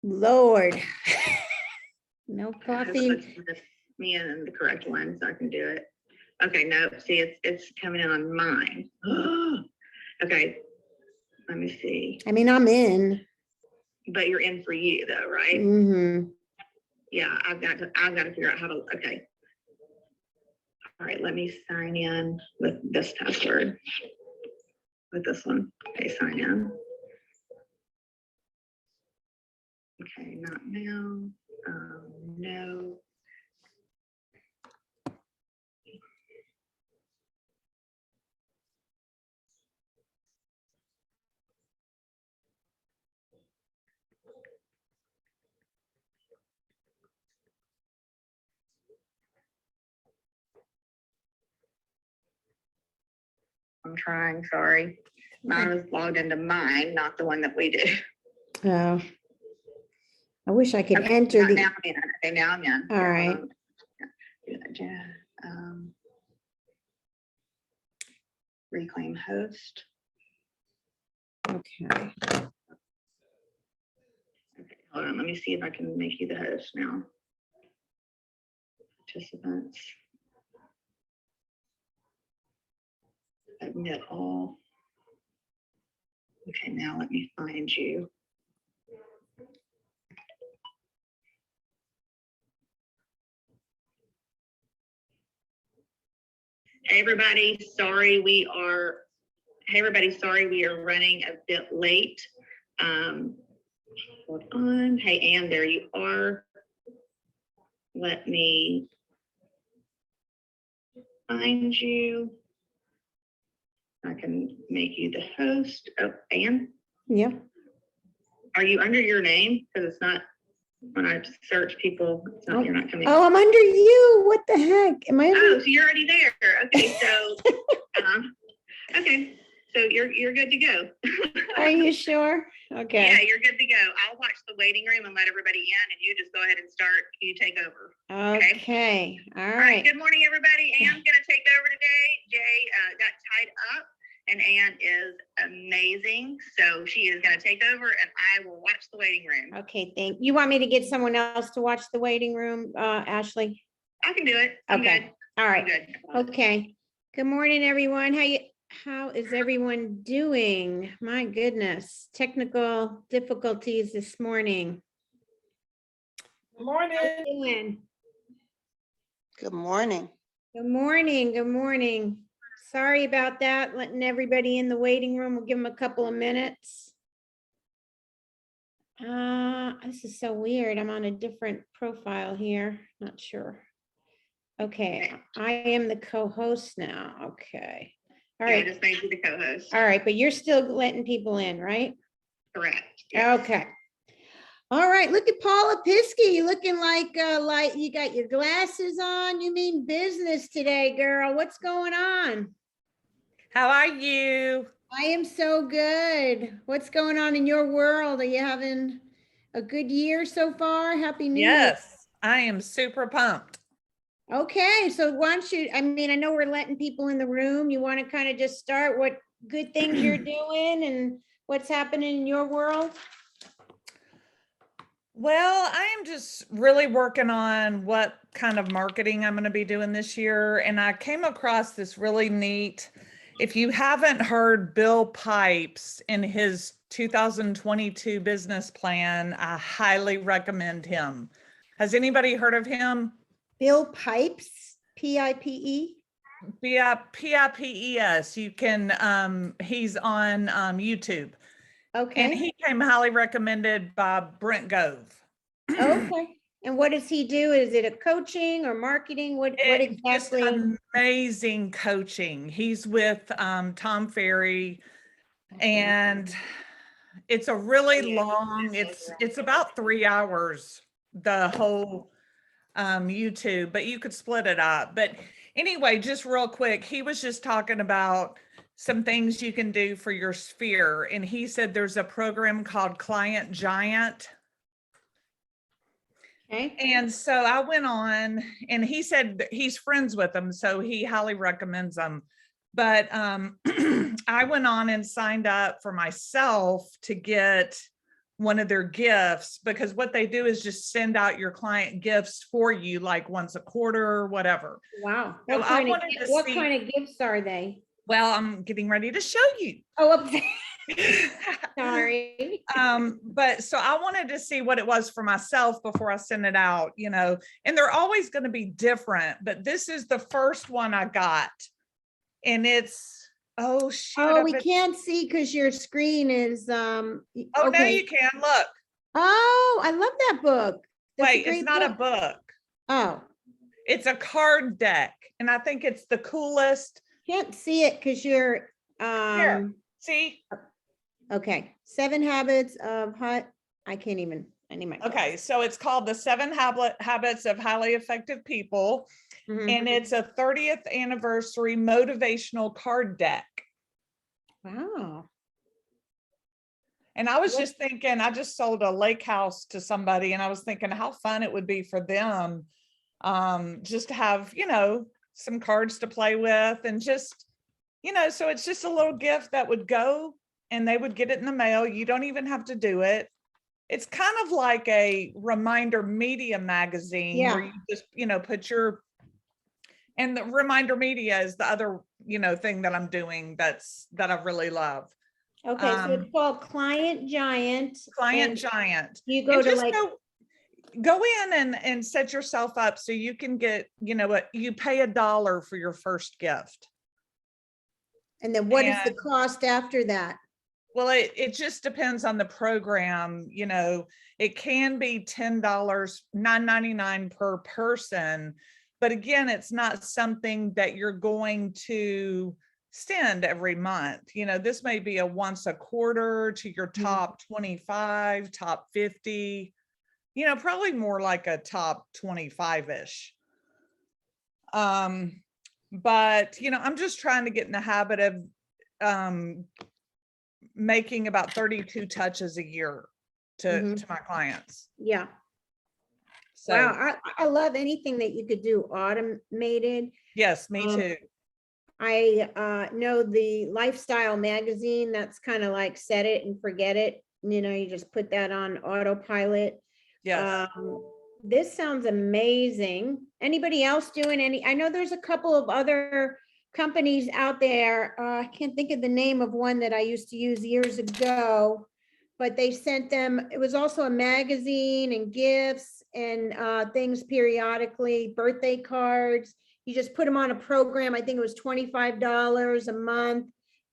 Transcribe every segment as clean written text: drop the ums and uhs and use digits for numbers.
Lord. No I hope coffee. it's me and the correct one so I can do it. Okay, no, see, it's coming in on mine. Okay, let me see. I mean, I'm in. But you're in for you though, right? Mm-hmm. Yeah, I've got to figure out how to, okay. All right, let me sign in with this password. With this one. Okay, sign in. Okay, not now. No. I'm trying, sorry. Mine was logged into mine, not the one that we did. Oh. I wish I could Okay, enter the. now I'm in. Okay, now I'm in. All right. Reclaim host. Okay. Okay, hold on. Let me see if I can make you the host now. Participants. Admit all. Okay, now let me find you. Hey everybody, sorry we are running a bit late. Hold on. Hey Ann, there you are. Let me find you. I can make you the host. Oh, Ann? Yeah. Are you under your name? Because it's not, when I search people, it's not, you're not coming. Oh, I'm under you. What the heck? Am I under? Oh, so you're already there. Okay, so okay. So you're good to go. Are you sure? Okay. Yeah, you're good to go. I'll watch the waiting room and let everybody in, and you just go ahead and start. You take over. Okay. All All right. right. Good morning, everybody. Ann's going to take over today. Jay got tied up, and Ann is amazing. So she is going to take over, and I will watch the waiting room. Okay. Thank you. Want me to get someone else to watch the waiting room, Ashley? I can do it. I'm Okay. good. All I'm right. good. Okay. Good morning, everyone. How is everyone doing? My goodness, technical difficulties this morning. Good morning. How you doing? Good morning. Good morning. Good morning. Sorry about that. Letting everybody in the waiting room. We'll give them a couple of minutes. This is so weird. I'm on a different profile here. Not sure. Okay, I am the co-host now. Okay. All Yeah, I right. just made you the co-host. All right, but you're still letting people in, right? Correct. Yes. Okay. All right, look at Paula Piskey. You looking like you got your glasses on. You mean business today, girl. What's going on? How are you? I am so good. What's going on in your world? Are you having a good year so far? Happy New Year. Yes, I am super pumped. Okay, so why don't you, I mean, I know we're letting people in the room. You want to kind of just start what good things you're doing and what's happening in your world? Well, I am just really working on what kind of marketing I'm going to be doing this year. And I came across this really neat, if you haven't heard Bill Pipes in his 2022 business plan, I highly recommend him. Has anybody heard of him? Bill Pipes, P-I-P-E? P-I-P-E-S. You can, he's on YouTube. And Okay, he came highly recommended by Brent Gove. okay. And what does he do? Is it a coaching or marketing? What Just exactly? amazing coaching. He's with Tom Ferry, and it's a really long, it's about 3 hours, the whole YouTube, but you could split it up. But anyway, just real quick, he was just talking about some things you can do for your sphere. And he said there's a program called Client Giant. Okay. And so I went on, and he said that he's friends with them, so he highly recommends them. But I went on and signed up for myself to get one of their gifts, because what they do is just send out your client gifts for you, like once a quarter or whatever. Wow. So I wanted to What see- kind of gifts are they? Well, I'm getting ready to show you. Oh, sorry. But so I wanted to see what it was for myself before I send it out, you know, and they're always going to be different, but this is the first one I got. And it's, oh shoot. Oh, I we bet- can't see because your screen is, oh, now okay. you can look. Oh, I love that book. That's a Wait, it's great not a book. Oh, It's a card deck. And I think it's the coolest. can't see it because you're, Here, see? okay. 7 Habits of Hot. I can't even, I need my. Okay, so it's called the 7 Habits of Highly Effective People. Mhm. And it's a 30th anniversary motivational card deck. Wow. And I was What- just thinking, I just sold a lake house to somebody, and I was thinking how fun it would be for them, just to have, you know, some cards to play with, and just, you know, so it's just a little gift that would go and they would get it in the mail. You don't even have to do it. It's kind of like a reminder media magazine where Yeah. you just, you know, put your, and the reminder media is the other, you know, thing that I'm doing that I really love. Okay, so it's called Client Giant. Client and Giant. You go And to just like, go in and set yourself up so you can get, you know what, you pay $1 for your first gift. and then what is the and- cost after that? Well, it just depends on the program, you know, it can be $10, $9.99 per person. But again, it's not something that you're going to send every month. You know, this may be a once a quarter to your top 25, top 50, you know, probably more like a top 25-ish. But, you know, I'm just trying to get in the habit of making about 32 touches a year to my clients. Yeah. So Wow, I love anything that you could do automated. yes, me Um, too. I know the Lifestyle magazine, that's kind of like set it and forget it. You know, you just put that on autopilot. Yes. This sounds amazing. Anybody else doing any? I know there's a couple of other companies out there. I can't think of the name of one that I used to use years ago, but they sent them, it was also a magazine and gifts and things periodically, birthday cards. You just put them on a program. I think it was $25 a month,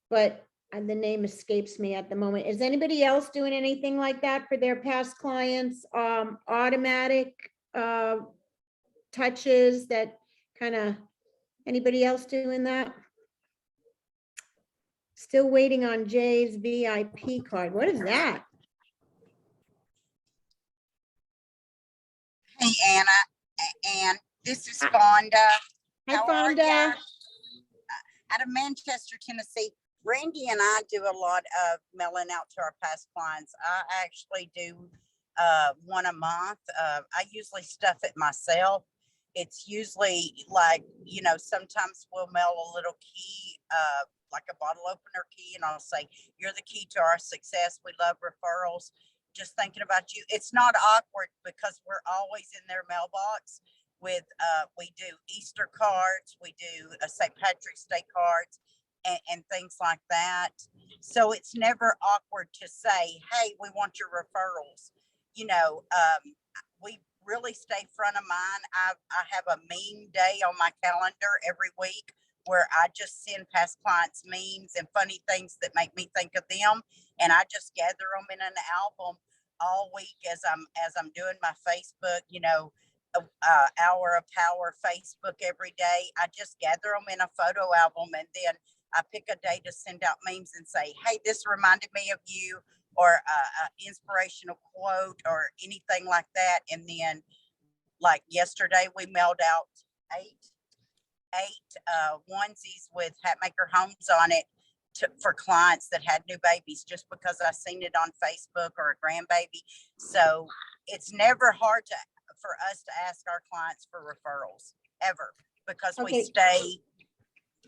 but the name escapes me at the moment. Is anybody else doing anything like that for their past clients? Automatic touches that kind of, anybody else doing that? Still waiting on Jay's VIP card. What is that? Hey, Anna, and this is Fonda. Hi, How are Fonda. ya? Out of Manchester, Tennessee. Randy and I do a lot of mailing out to our past clients. I actually do one a month. I usually stuff it myself. It's usually like, you know, sometimes we'll mail a little key, like a bottle opener key, and I'll say, you're the key to our success. We love referrals. Just thinking about you. It's not awkward because we're always in their mailbox with, we do Easter cards, we do St. Patrick's Day cards, and things like that. So it's never awkward to say, hey, we want your referrals. You know, we really stay front of mind. I have a meme day on my calendar every week where I just send past clients memes and funny things that make me think of them. And I just gather them in an album all week as I'm doing my Facebook, you know, Hour of Power Facebook every day. I just gather them in a photo album, and then I pick a day to send out memes and say, hey, this reminded me of you, or a inspirational quote or anything like that. And then like yesterday, we mailed out eight onesies with Hatmaker Homes on it for clients that had new babies, just because I seen it on Facebook or a grandbaby. So it's never hard for us to ask our clients for referrals ever, because we Okay. stay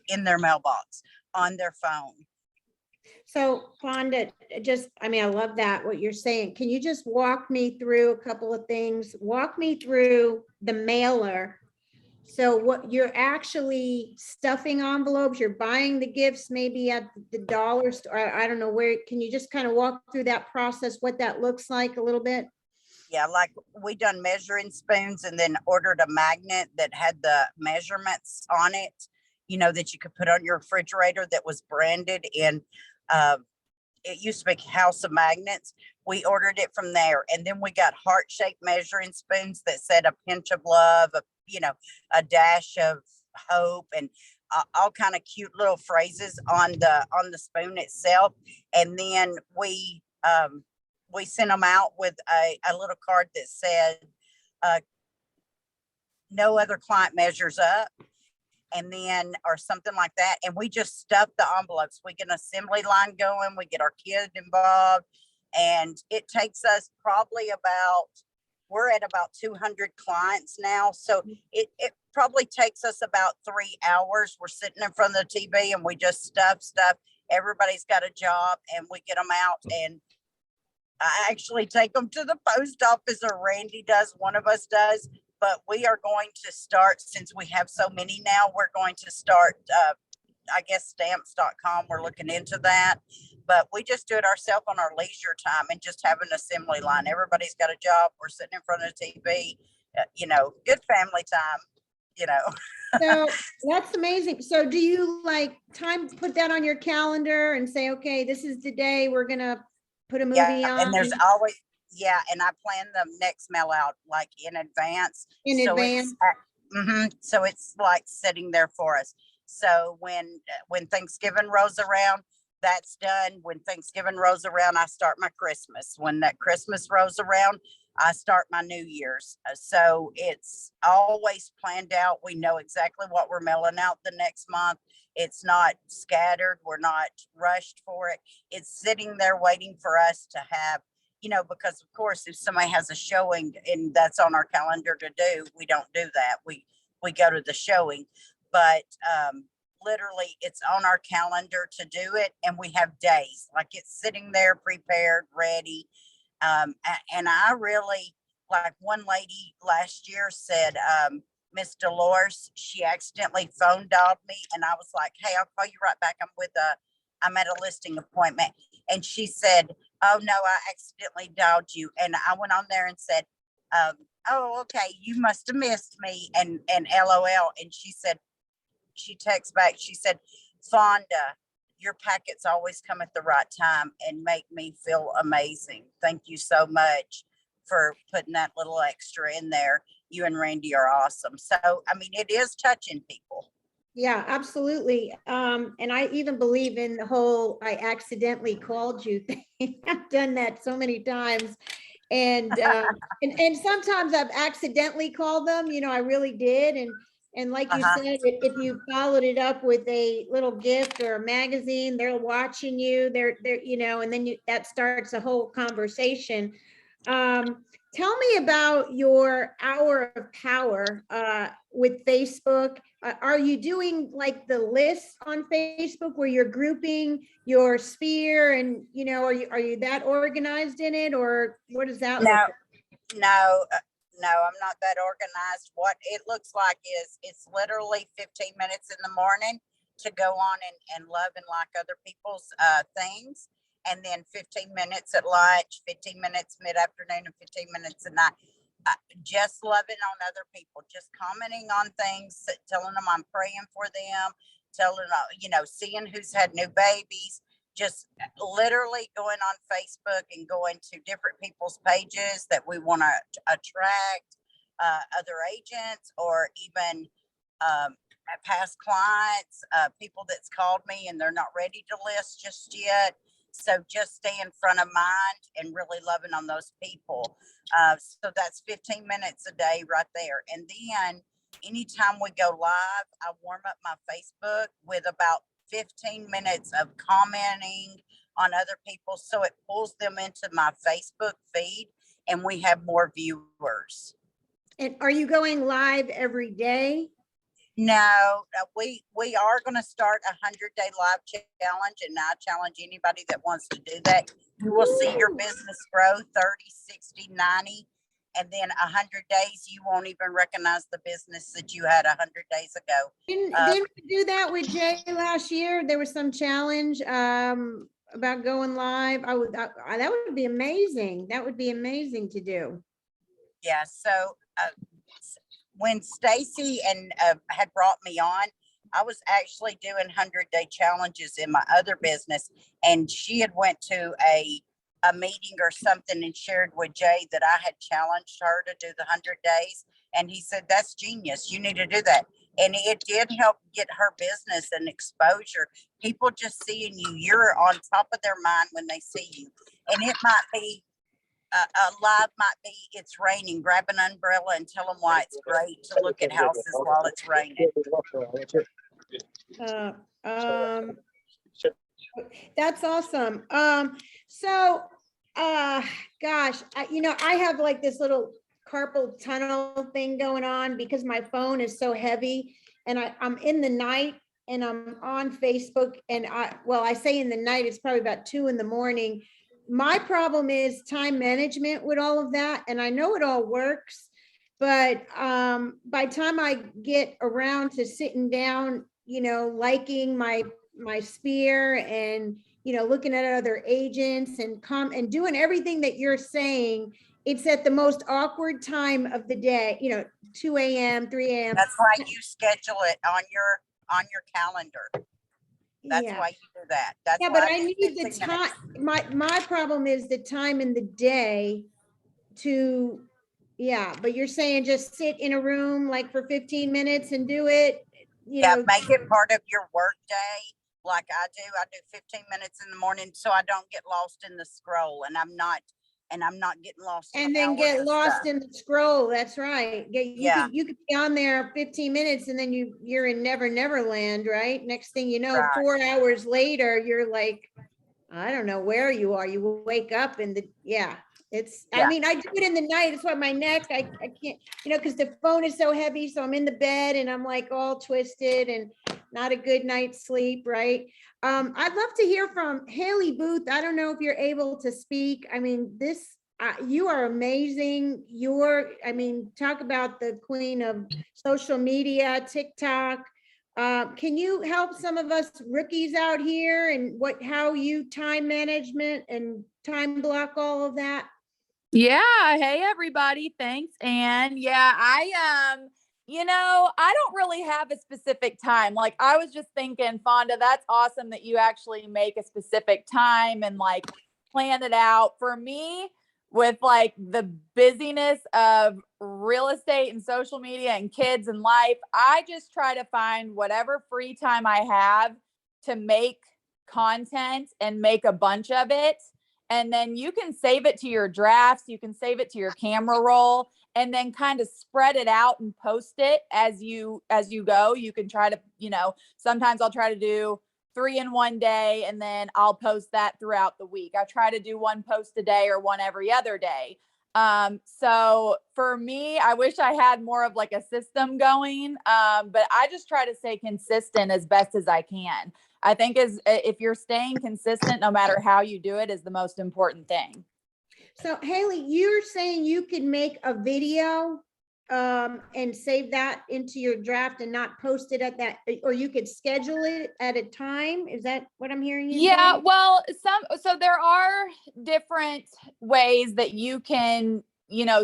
in their mailbox on their phone. So Fonda, I mean, I love that, what you're saying. Can you just walk me through a couple of things? Walk me through the mailer. So what you're actually stuffing envelopes, you're buying the gifts maybe at the dollar store. I don't know where, can you just kind of walk through that process, what that looks like a little bit? Yeah, like we done measuring spoons and then ordered a magnet that had the measurements on it, you know, that you could put on your refrigerator that was branded in, it used to be House of Magnets. We ordered it from there. And then we got heart-shaped measuring spoons that said a pinch of love, you know, a dash of hope, and all kind of cute little phrases on the spoon itself. And then we sent them out with a little card that said, no other client measures up, and then, or something like that. And we just stuff the envelopes. We get an assembly line going, we get our kid involved, and it takes us probably we're at about 200 clients now. So it probably takes us about 3 hours. We're sitting in front of the TV and we just stuff. Everybody's got a job and we get them out, and I actually take them to the post office, or Randy does, one of us does. But we are going to start, since we have so many now, we're going to start, I guess, stamps.com. We're looking into that. But we just do it ourselves on our leisure time and just have an assembly line. Everybody's got a job. We're sitting in front of the TV, you know, good family time, you know. So that's amazing. So do you put that on your calendar and say, okay, this is the day we're going to put a movie on? And there's always, and I plan the next mail out like in advance. In advance. So it's like sitting there for us. So when Thanksgiving rolls around, that's done. When Thanksgiving rolls around, I start my Christmas. When that Christmas rolls around, I start my New Year's. So it's always planned out. We know exactly what we're mailing out the next month. It's not scattered. We're not rushed for it. It's sitting there waiting for us to have, you know, because of course, if somebody has a showing and that's on our calendar to do, we don't do that. We go to the showing, but literally it's on our calendar to do it. And we have days, like it's sitting there prepared, ready. And I really, like one lady last year said, Miss Dolores, she accidentally phone dialed me, and I was like, hey, I'll call you right back. I'm at a listing appointment. And she said, oh no, I accidentally dialed you. And I went on there and said, oh, okay, you must have missed me, and LOL. And she said, she texts back, she said, Fonda, your packets always come at the right time and make me feel amazing. Thank you so much for putting that little extra in there. You and Randy are awesome. So, I mean, it is touching people. Yeah, absolutely. And I even believe in the whole, I accidentally called you thing. I've done that so many times. And sometimes I've accidentally called them, you know, I really did. And like you said, if you followed it up with a little gift or a magazine, they're watching you, they're, you know, and then that starts a whole conversation. Tell me about your hour of power with Facebook. Are you doing like the lists on Facebook where you're grouping your sphere, and, you know, are you that organized in it, or what does that look like? No, I'm not that organized. What it looks like is it's literally 15 minutes in the morning to go on and love and like other people's things. And then 15 minutes at lunch, 15 minutes mid-afternoon, and 15 minutes at night. Just loving on other people, just commenting on things, telling them I'm praying for them, telling them, you know, seeing who's had new babies, just literally going on Facebook and going to different people's pages that we want to attract other agents, or even past clients, people that's called me and they're not ready to list just yet. So just stay in front of mind and really loving on those people. So that's 15 minutes a day right there. And then anytime we go live, I warm up my Facebook with about 15 minutes of commenting on other people. So it pulls them into my Facebook feed and we have more viewers. And are you going live every day? No, we are gonna start a 100-day live challenge, and I challenge anybody that wants to do that. You will see your business grow 30, 60, 90, and then 100 days, you won't even recognize the business that you had 100 days ago. Didn't we do that with Jay last year? There was some challenge about going live. That would be amazing. That would be amazing to do. Yeah, so when Stacy and had brought me on, I was actually doing 100-day challenges in my other business, and she had went to a meeting or something and shared with Jay that I had challenged her to do the 100 days, and he said, "That's genius. You need to do that." And it did help get her business and exposure. People just seeing you, you're on top of their mind when they see you, and it might be a live might be it's raining, grab an umbrella and tell them why it's great to look at houses while it's raining. That's awesome. So, gosh, I have like this little carpal tunnel thing going on because my phone is so heavy, and I'm in the night and I'm on Facebook, and I say in the night, it's probably about 2 a.m. My problem is time management with all of that. And I know it all works, but by the time I get around to sitting down, liking my sphere and, looking at other agents and doing everything that you're saying, it's at the most awkward time of the day, 2 a.m., 3 a.m. That's why you schedule it on your calendar. That's Yeah. why you do that. That's Yeah, why but I need the time. My problem is the time in the day to, but you're saying just sit in a room like for 15 minutes and do it, make it part of your work day. Like I do 15 minutes in the morning so I don't get lost in the scroll, and I'm not getting lost. And then get lost in the scroll. That's right. You could be on there 15 minutes and then you're in Never Land, right? Next thing you know, Right. 4 hours later, you're like, I don't know where you are. You wake up and I mean, I do it in the night. It's why my neck, I can't, because the phone is so heavy. So I'm in the bed and I'm like all twisted and not a good night's sleep, right? I'd love to hear from Haley Booth. I don't know if you're able to speak. I mean, you are amazing. Talk about the queen of social media, TikTok. Can you help some of us rookies out here and how you time management and time block all of that? Yeah. Hey, everybody. Thanks. And yeah, I don't really have a specific time. Like I was just thinking, Fonda, that's awesome that you actually make a specific time and like plan it out. For me, with like the busyness of real estate and social media and kids and life, I just try to find whatever free time I have to make content and make a bunch of it. And then you can save it to your drafts, you can save it to your camera roll, and then kind of spread it out and post it as you go. You can try to, sometimes I'll try to do 3 in one day, and then I'll post that throughout the week. I try to do 1 post a day or 1 every other day. So for me, I wish I had more of like a system going, but I just try to stay consistent as best as I can. I think if you're staying consistent, no matter how you do it, is the most important thing. So Haley, you're saying you can make a video and save that into your draft and not post it at that, or you could schedule it at a time. Is that what I'm hearing you Yeah, say? well, so there are different ways that you can,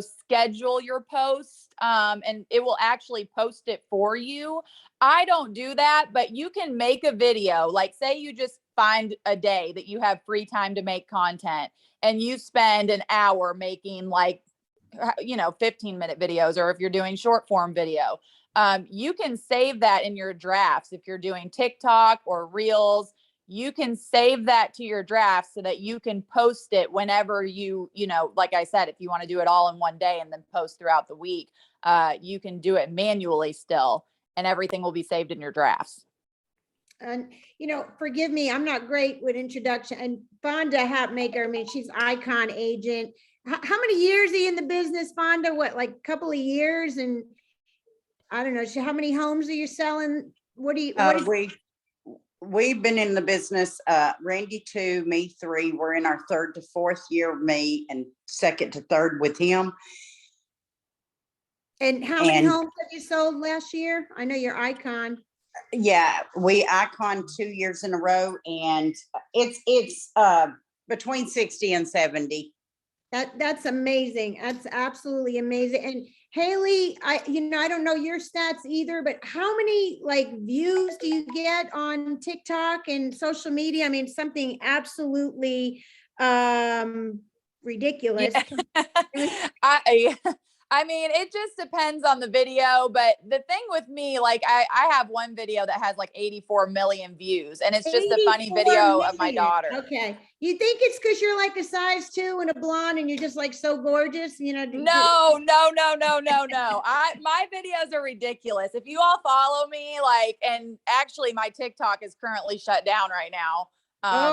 schedule your post, and it will actually post it for you. I don't do that, but you can make a video. Like say you just find a day that you have free time to make content and you spend an hour making 15-minute videos, or if you're doing short form video, you can save that in your drafts. If you're doing TikTok or Reels, you can save that to your draft so that you can post it whenever like I said, if you want to do it all in one day and then post throughout the week, you can do it manually still, and everything will be saved in your drafts. And, forgive me, I'm not great with introduction. And Fonda Hatmaker, she's icon agent. How many years are you in the business, Fonda? What, like a couple of years? And I don't know, so how many homes are you selling? What do you, what is, We've been in the business, Randy 2, me 3. We're in our 3rd to 4th year, me, and 2nd to 3rd with him. and how many and- homes have you sold last year? I know your Icon. Yeah, we Icon 2 years in a row, and it's between 60 and 70. That's amazing. That's absolutely amazing. And Haley, I don't know your stats either, but how many like views do you get on TikTok and social media? I mean, something absolutely ridiculous. I mean, it just depends on the video, but the thing with me, like I have one video that has like 84 million views, and it's just a funny 84 video of my million. daughter. Okay. You think it's because you're like a size 2 and a blonde and you're just like so gorgeous, you know? No. My videos are ridiculous. If you all follow me, like, and actually my TikTok is currently shut down right now.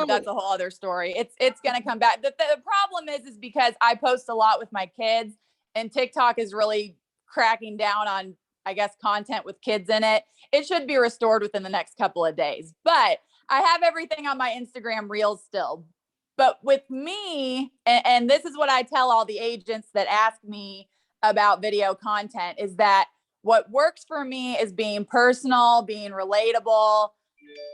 That's a whole other story. It's gonna come back. The problem is because I post a lot with my kids, and TikTok is really cracking down on, I guess, content with kids in it. It should be restored within the next couple of days, but I have everything on my Instagram Reels still. But with me, and this is what I tell all the agents that ask me about video content, is that what works for me is being personal, being relatable.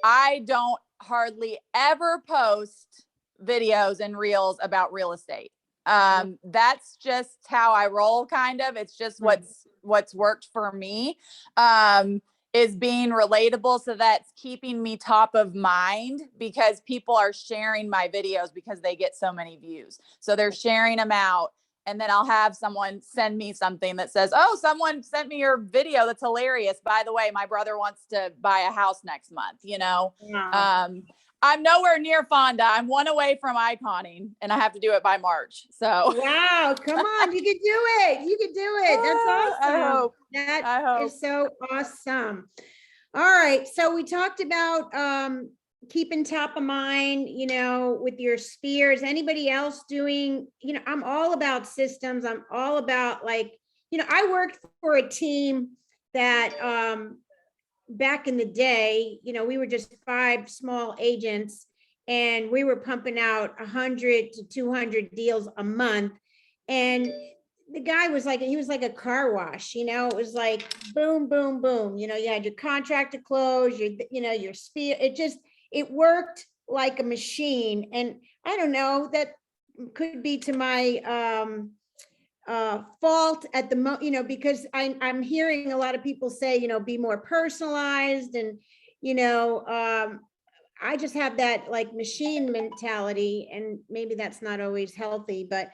I don't hardly ever post videos and reels about real estate. That's just how I roll, kind of. It's just what's worked for me, is being relatable. So that's keeping me top of mind, because people are sharing my videos because they get so many views. So they're sharing them out. And then I'll have someone send me something that says, oh, someone sent me your video. That's hilarious. By the way, my brother wants to buy a house next month, you know? Wow. I'm nowhere near Fonda. I'm one away from iconing, and I have to do it by March. So Wow, come on, you can do it. You can do it. That's I awesome. hope. That is so awesome. All right, so we talked about keeping top of mind, you know, with your spheres. Anybody else doing, you know, I'm all about systems. I'm all about, like, you know, I worked for a team that back in the day, you know, we were just 5 small agents, and we were pumping out 100 to 200 deals a month. And the guy was like, he was like a car wash, you know, it was like boom, boom, boom. You know, you had your contract to close, your speed. It worked like a machine. And I don't know, that could be to my fault at the you know, because I'm hearing a lot of people say, you know, be more personalized, and, you know, I just have that like machine mentality, and maybe that's not always healthy, but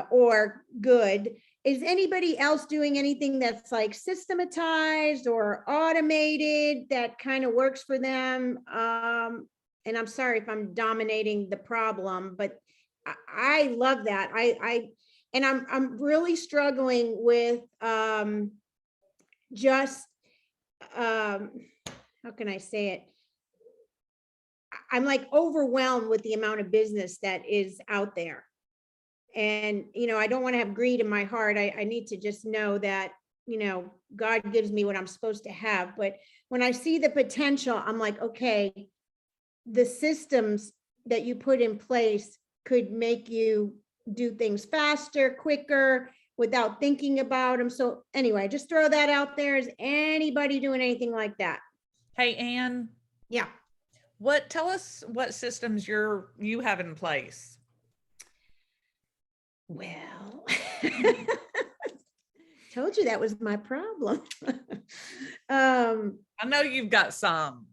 or good. Is anybody else doing anything that's like systematized or automated that kind of works for them? And I'm sorry if I'm dominating the problem, but I love that. And I'm really struggling with just how can I say it? I'm like overwhelmed with the amount of business that is out there. And, you know, I don't want to have greed in my heart. I need to just know that, you know, God gives me what I'm supposed to have. But when I see the potential, I'm like, okay, the systems that you put in place could make you do things faster, quicker, without thinking about them. So anyway, just throw that out there. Is anybody doing anything like that? Hey, Ann, Yeah. tell us what systems you have in place. Well, told you that was my problem. I know you've got some.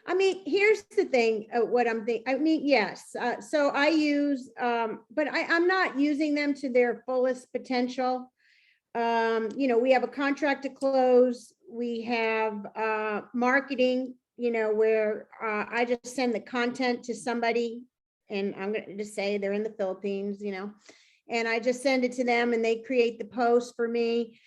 I mean, here's the thing, what I'm thinking. I mean, yes. So I use, but I'm not using them to their fullest potential. You know, we have a contract to close. We have marketing, you know, where I just send the content to somebody, and I'm going to just say they're in the Philippines, you know, and I just send it to them, and they create the post for me.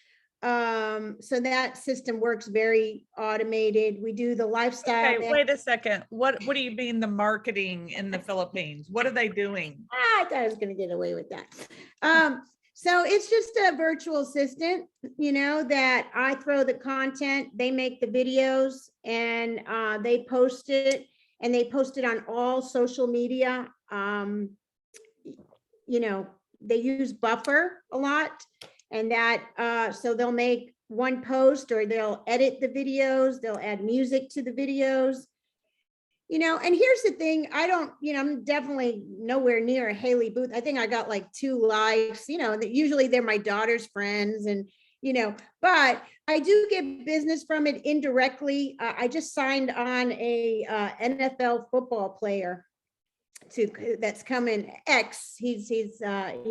So that system works very automated. We do the lifestyle. Okay, wait a second. What do you mean the marketing in the Philippines? What are they doing? I thought I was going to get away with that. So it's just a virtual assistant, you know, that I throw the content, they make the videos, and they post it, and they post it on all social media. You know, they use Buffer a lot, and that, so they'll make one post, or they'll edit the videos, they'll add music to the videos. You know, and here's the thing, I don't, you know, I'm definitely nowhere near a Haley Booth. I think I got like 2 likes, you know, that usually they're my daughter's friends, and, you know, but I do get business from it indirectly. I just signed on a NFL football player that's coming, he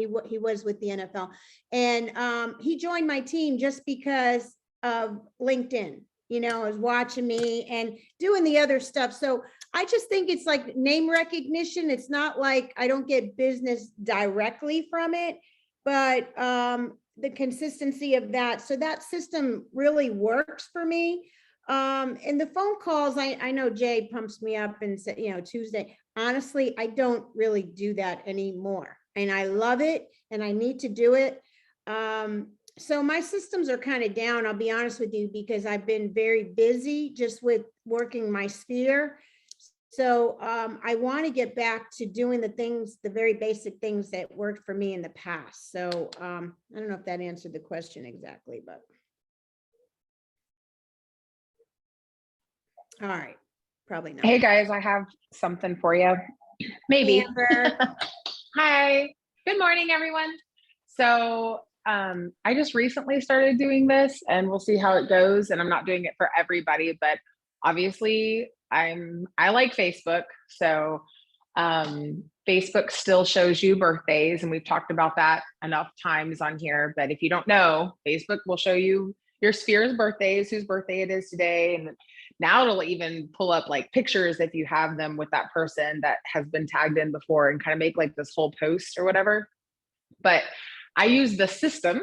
was with the NFL, and he joined my team just because of LinkedIn. You know, is watching me and doing the other stuff. So I just think it's like name recognition. It's not like I don't get business directly from it, but the consistency of that. So that system really works for me. And the phone calls, I know Jay pumps me up and said, you know, Tuesday. Honestly, I don't really do that anymore. And I love it, and I need to do it. So my systems are kind of down, I'll be honest with you, because I've been very busy just with working my sphere. So I want to get back to doing the things, the very basic things that worked for me in the past. So I don't know if that answered the question exactly, but. All right, probably not. Hey guys, I have something for you. Maybe. Amber. Hi, good morning, everyone. So I just recently started doing this, and we'll see how it goes. And I'm not doing it for everybody, but obviously I like Facebook. So Facebook still shows you birthdays, and we've talked about that enough times on here. But if you don't know, Facebook will show you your sphere's birthdays, whose birthday it is today. And now it'll even pull up like pictures if you have them with that person that has been tagged in before, and kind of make like this whole post or whatever. But I use the system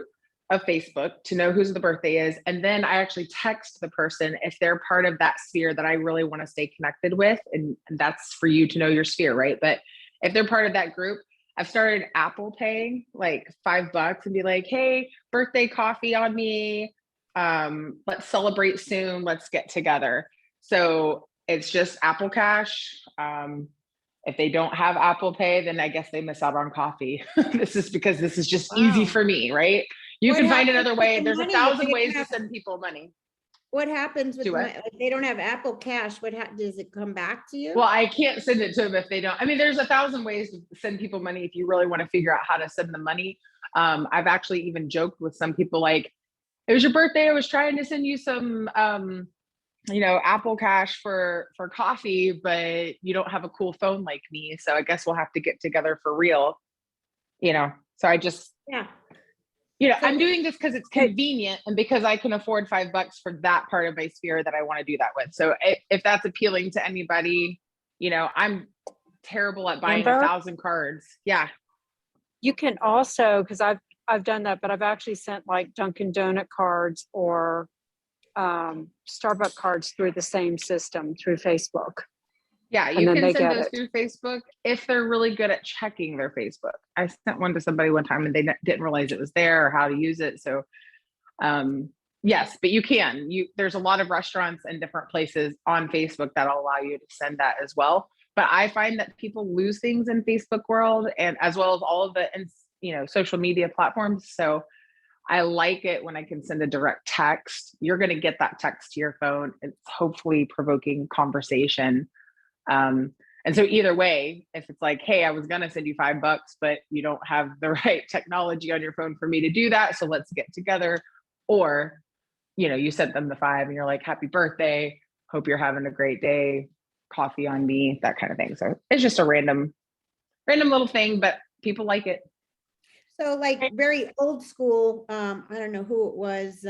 of Facebook to know whose the birthday is. And then I actually text the person if they're part of that sphere that I really want to stay connected with. And that's for you to know your sphere, right? But if they're part of that group, I've started Apple Pay like $5 and be like, hey, birthday coffee on me. Let's celebrate soon. Let's get together. So it's just Apple Cash. If they don't have Apple Pay, then I guess they miss out on coffee. This is because this is just easy Wow. for me, right? You What can find happens another with way. the There's money 1,000 if ways to have- send people money. What happens with Do what? if they don't have Apple Cash? Does it come back to you? Well, I can't send it to them if they don't. I mean, there's 1,000 ways to send people money if you really want to figure out how to send them money. I've actually even joked with some people like, it was your birthday, I was trying to send you some you know, Apple Cash for coffee, but you don't have a cool phone like me, so I guess we'll have to get together for real, you know. So I just, Yeah. you know, So- I'm doing this because it's convenient and because I can afford $5 for that part of my sphere that I want to do that with. So if that's appealing to anybody, you know, I'm terrible at buying Amber? 1,000 cards. Yeah. You can also, because I've done that, but I've actually sent like Dunkin' Donut cards or Starbucks cards through the same system through Facebook. Yeah, And you then can they send get those it. through Facebook if they're really good at checking their Facebook. I sent one to somebody one time and they didn't realize it was there or how to use it. So yes, but you can. There's a lot of restaurants and different places on Facebook that'll allow you to send that as well. But I find that people lose things in Facebook world, and as well as all of the, you know, social media platforms. So I like it when I can send a direct text. You're going to get that text to your phone. It's hopefully provoking conversation. And so either way, if it's like, hey, I was going to send you $5, but you don't have the right technology on your phone for me to do that, so let's get together. Or, you know, you sent them the $5 and you're like, happy birthday, hope you're having a great day, coffee on me, that kind of thing. So it's just a random little thing, but people like it. So like very old school, I don't know who it was,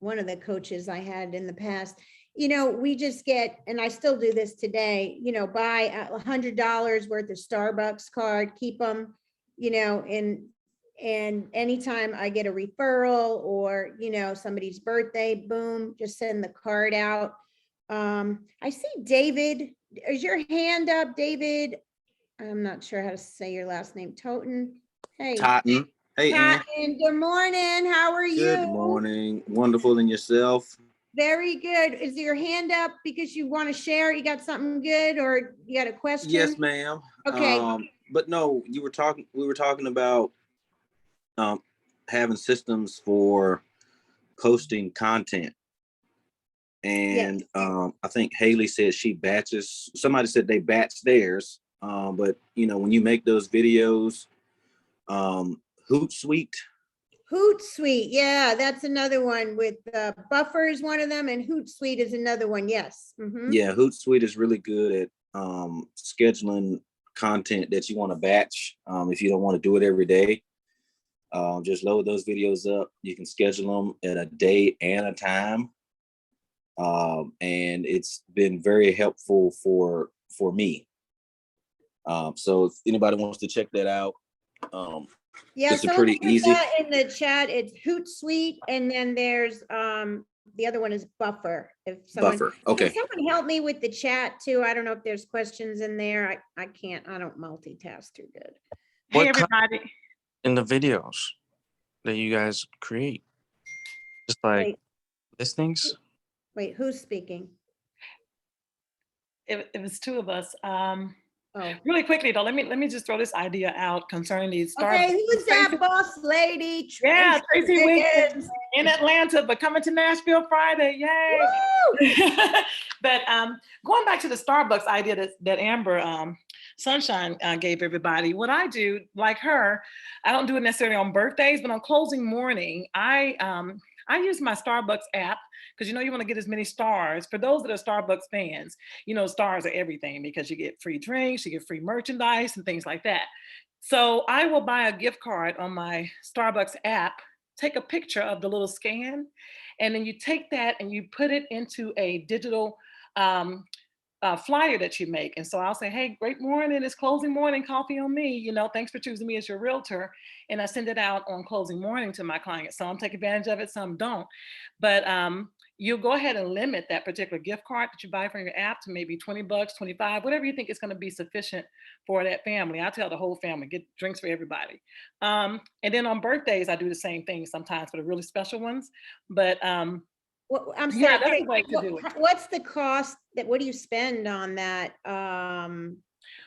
one of the coaches I had in the past, you know, we just get, and I still do this today, you know, buy $100 worth of Starbucks card, keep them, you know, and anytime I get a referral or, you know, somebody's birthday, boom, just send the card out. I see David, is your hand up, David? I'm not sure how to say your last name, Toten. Hey, Totten. Hey, Ann. Patton, good morning. How are you? Good morning. Wonderful, and yourself? Very good. Is your hand up because you want to share? You got something good or you got a question? Yes, ma'am. Okay. But no, we were talking about having systems for posting content. And I think Haley said she batches. Somebody said they batch theirs. But you know, when you make those videos, Hootsuite. Hootsuite, yeah, that's another one with Buffer is one of them, and Hootsuite is another one. Yes. Mhm. Yeah, Hootsuite is really good at scheduling content that you want to batch. If you don't want to do it every day, just load those videos up. You can schedule them at a day and a time, and it's been very helpful for me. So if anybody wants to check that out, Yeah, it's a someone pretty put easy. that in the chat. It's Hootsuite, and then there's the other one is Buffer. If someone, Buffer. Okay. Can someone help me with the chat too? I don't know if there's questions in there. I can't. I don't multitask too good. Hey, What kind everybody. in the videos that you guys create? Just like Wait, listings? wait, who's speaking? It was two of us. Oh, Really quickly though, let me just throw this idea out concerning these okay. Starbucks. Who's that boss lady? Yeah, Tracy Wiggins Wiggins. in Atlanta, but coming to Nashville Friday. Yay! Woo! But going back to the Starbucks idea that Amber Sunshine gave everybody, what I do, like her, I don't do it necessarily on birthdays, but on closing morning, I use my Starbucks app because you want to get as many stars. For those that are Starbucks fans, stars are everything because you get free drinks, you get free merchandise and things like that. So I will buy a gift card on my Starbucks app, take a picture of the little scan, and then you take that and you put it into a digital flyer that you make. And so I'll say, hey, great morning, it's closing morning, coffee on me. Thanks for choosing me as your realtor. And I send it out on closing morning to my clients. Some take advantage of it, some don't. But you'll go ahead and limit that particular gift card that you buy from your app to maybe 20 bucks, 25, whatever you think is going to be sufficient for that family. I tell the whole family, get drinks for everybody. And then on birthdays, I do the same thing sometimes for the really special ones. But Well, I'm sorry. yeah, that's the way to do it. What's the cost what do you spend on that?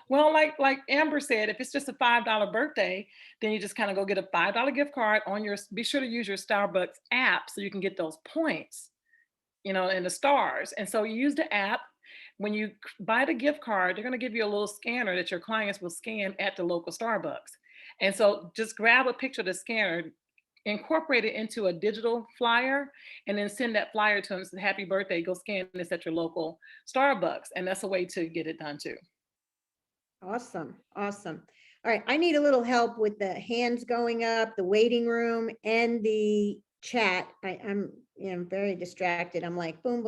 Well, like Amber said, if it's just a $5 birthday, then you just kind of go get a $5 gift card on be sure to use your Starbucks app so you can get those points, and the stars. And so you use the app. When you buy the gift card, they're going to give you a little scanner that your clients will scan at the local Starbucks. And so just grab a picture of the scanner, incorporate it into a digital flyer, and then send that flyer to them. Say, happy birthday, go scan this at your local Starbucks. And that's a way to get it done too. Awesome. Awesome. All right. I need a little help with the hands going up, the waiting room, and the chat. I'm very distracted. I'm like, boom,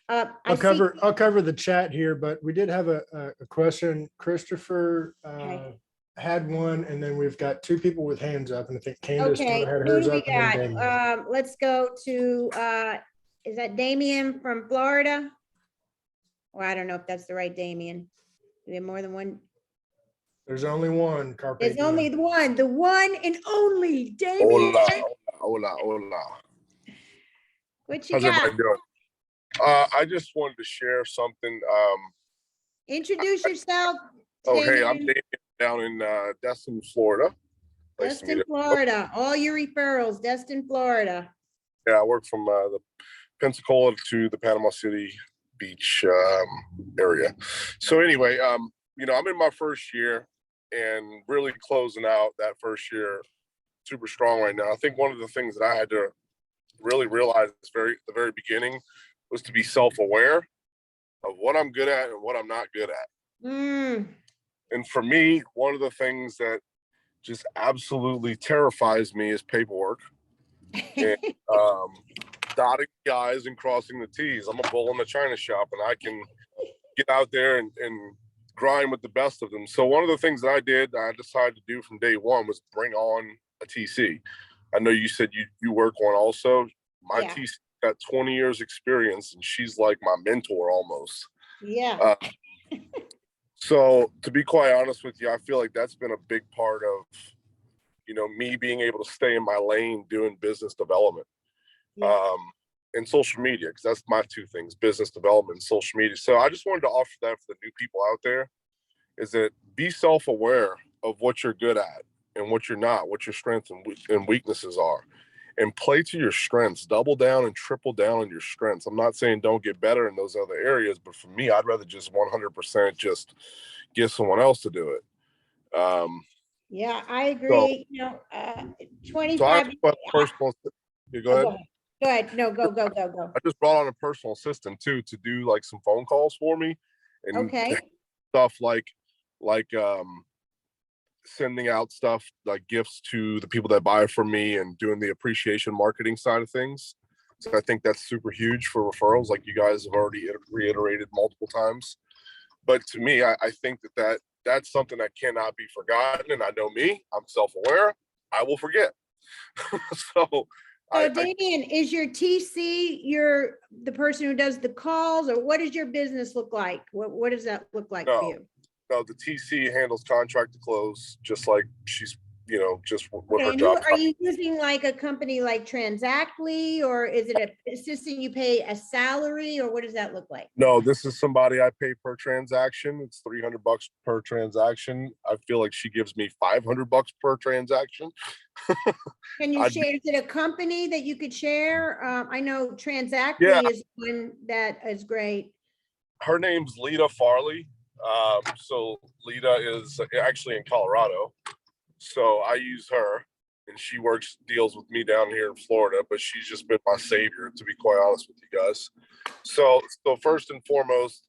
I'll cover the chat here, but we did have a question. Christopher had one, and then we've got two people with hands up, and I think Candace Okay, had who hers do we up. And then got? Damien. Let's go to, is that Damien from Florida? Or I don't know if that's the right Damien. Do we have more than one? There's only one. Carpe There's diem. only the one and only Damien. Hola. What you How's got? everybody doing? I just wanted to share something. Introduce yourself. Hey, Damien. I'm Damien down in Destin, Florida. Nice to meet Destin, you. Florida. All your referrals, Destin, Florida. Yeah, I work from the Pensacola to the Panama City Beach area. So anyway, I'm in my first year and really closing out that first year super strong right now. I think one of the things that I had to really realize at the very beginning was to be self-aware of what I'm good at and what I'm not good at. And for me, one of the things that just absolutely terrifies me is paperwork and dotting the I's and crossing the T's. I'm a bull in the china shop, and I can get out there and grind with the best of them. So one of the things that I decided to do from day one was bring on a TC. I know you said you work one also. My TC got 20 years experience, and she's like my mentor almost. Yeah. So to be quite honest with you, I feel like that's been a big part of me being able to stay in my lane doing business development. Yeah. And social media, because that's my two things, business development and social media. So I just wanted to offer that for the new people out there, is that be self-aware of what you're good at and what you're not, what your strengths and weaknesses are, and play to your strengths. Double down and triple down on your strengths. I'm not saying don't get better in those other areas, but for me, I'd rather just 100% just get someone else to do it. Yeah, I So, agree. so 25. I personal. Yeah, go Oh, ahead. go ahead. Go ahead. No, go. I just brought on a personal assistant too to do like some phone calls for me and Okay. stuff like sending out stuff like gifts to the people that buy from me and doing the appreciation marketing side of things. So I think that's super huge for referrals, like you guys have already reiterated multiple times. But to me, I think that's something that cannot be forgotten. And I know me, I'm self-aware, I will forget. So Damian, is your TC the person who does the calls, or what does your business look like? What does that look like for you? No, the TC handles contract to close, just like she's, just what Okay, her and job. are you using like a company like Transactly, or is it an assistant you pay a salary, or what does that look like? No, this is somebody I pay per transaction. It's $300 per transaction. I feel like she gives me $500 per transaction. Can you share? Is it a company that you could share? I know Transactly Yeah. is one that is great. Her name's Lita Farley. So Lita is actually in Colorado. So I use her, and she deals with me down here in Florida, but she's just been my savior, to be quite honest with you guys. So first and foremost,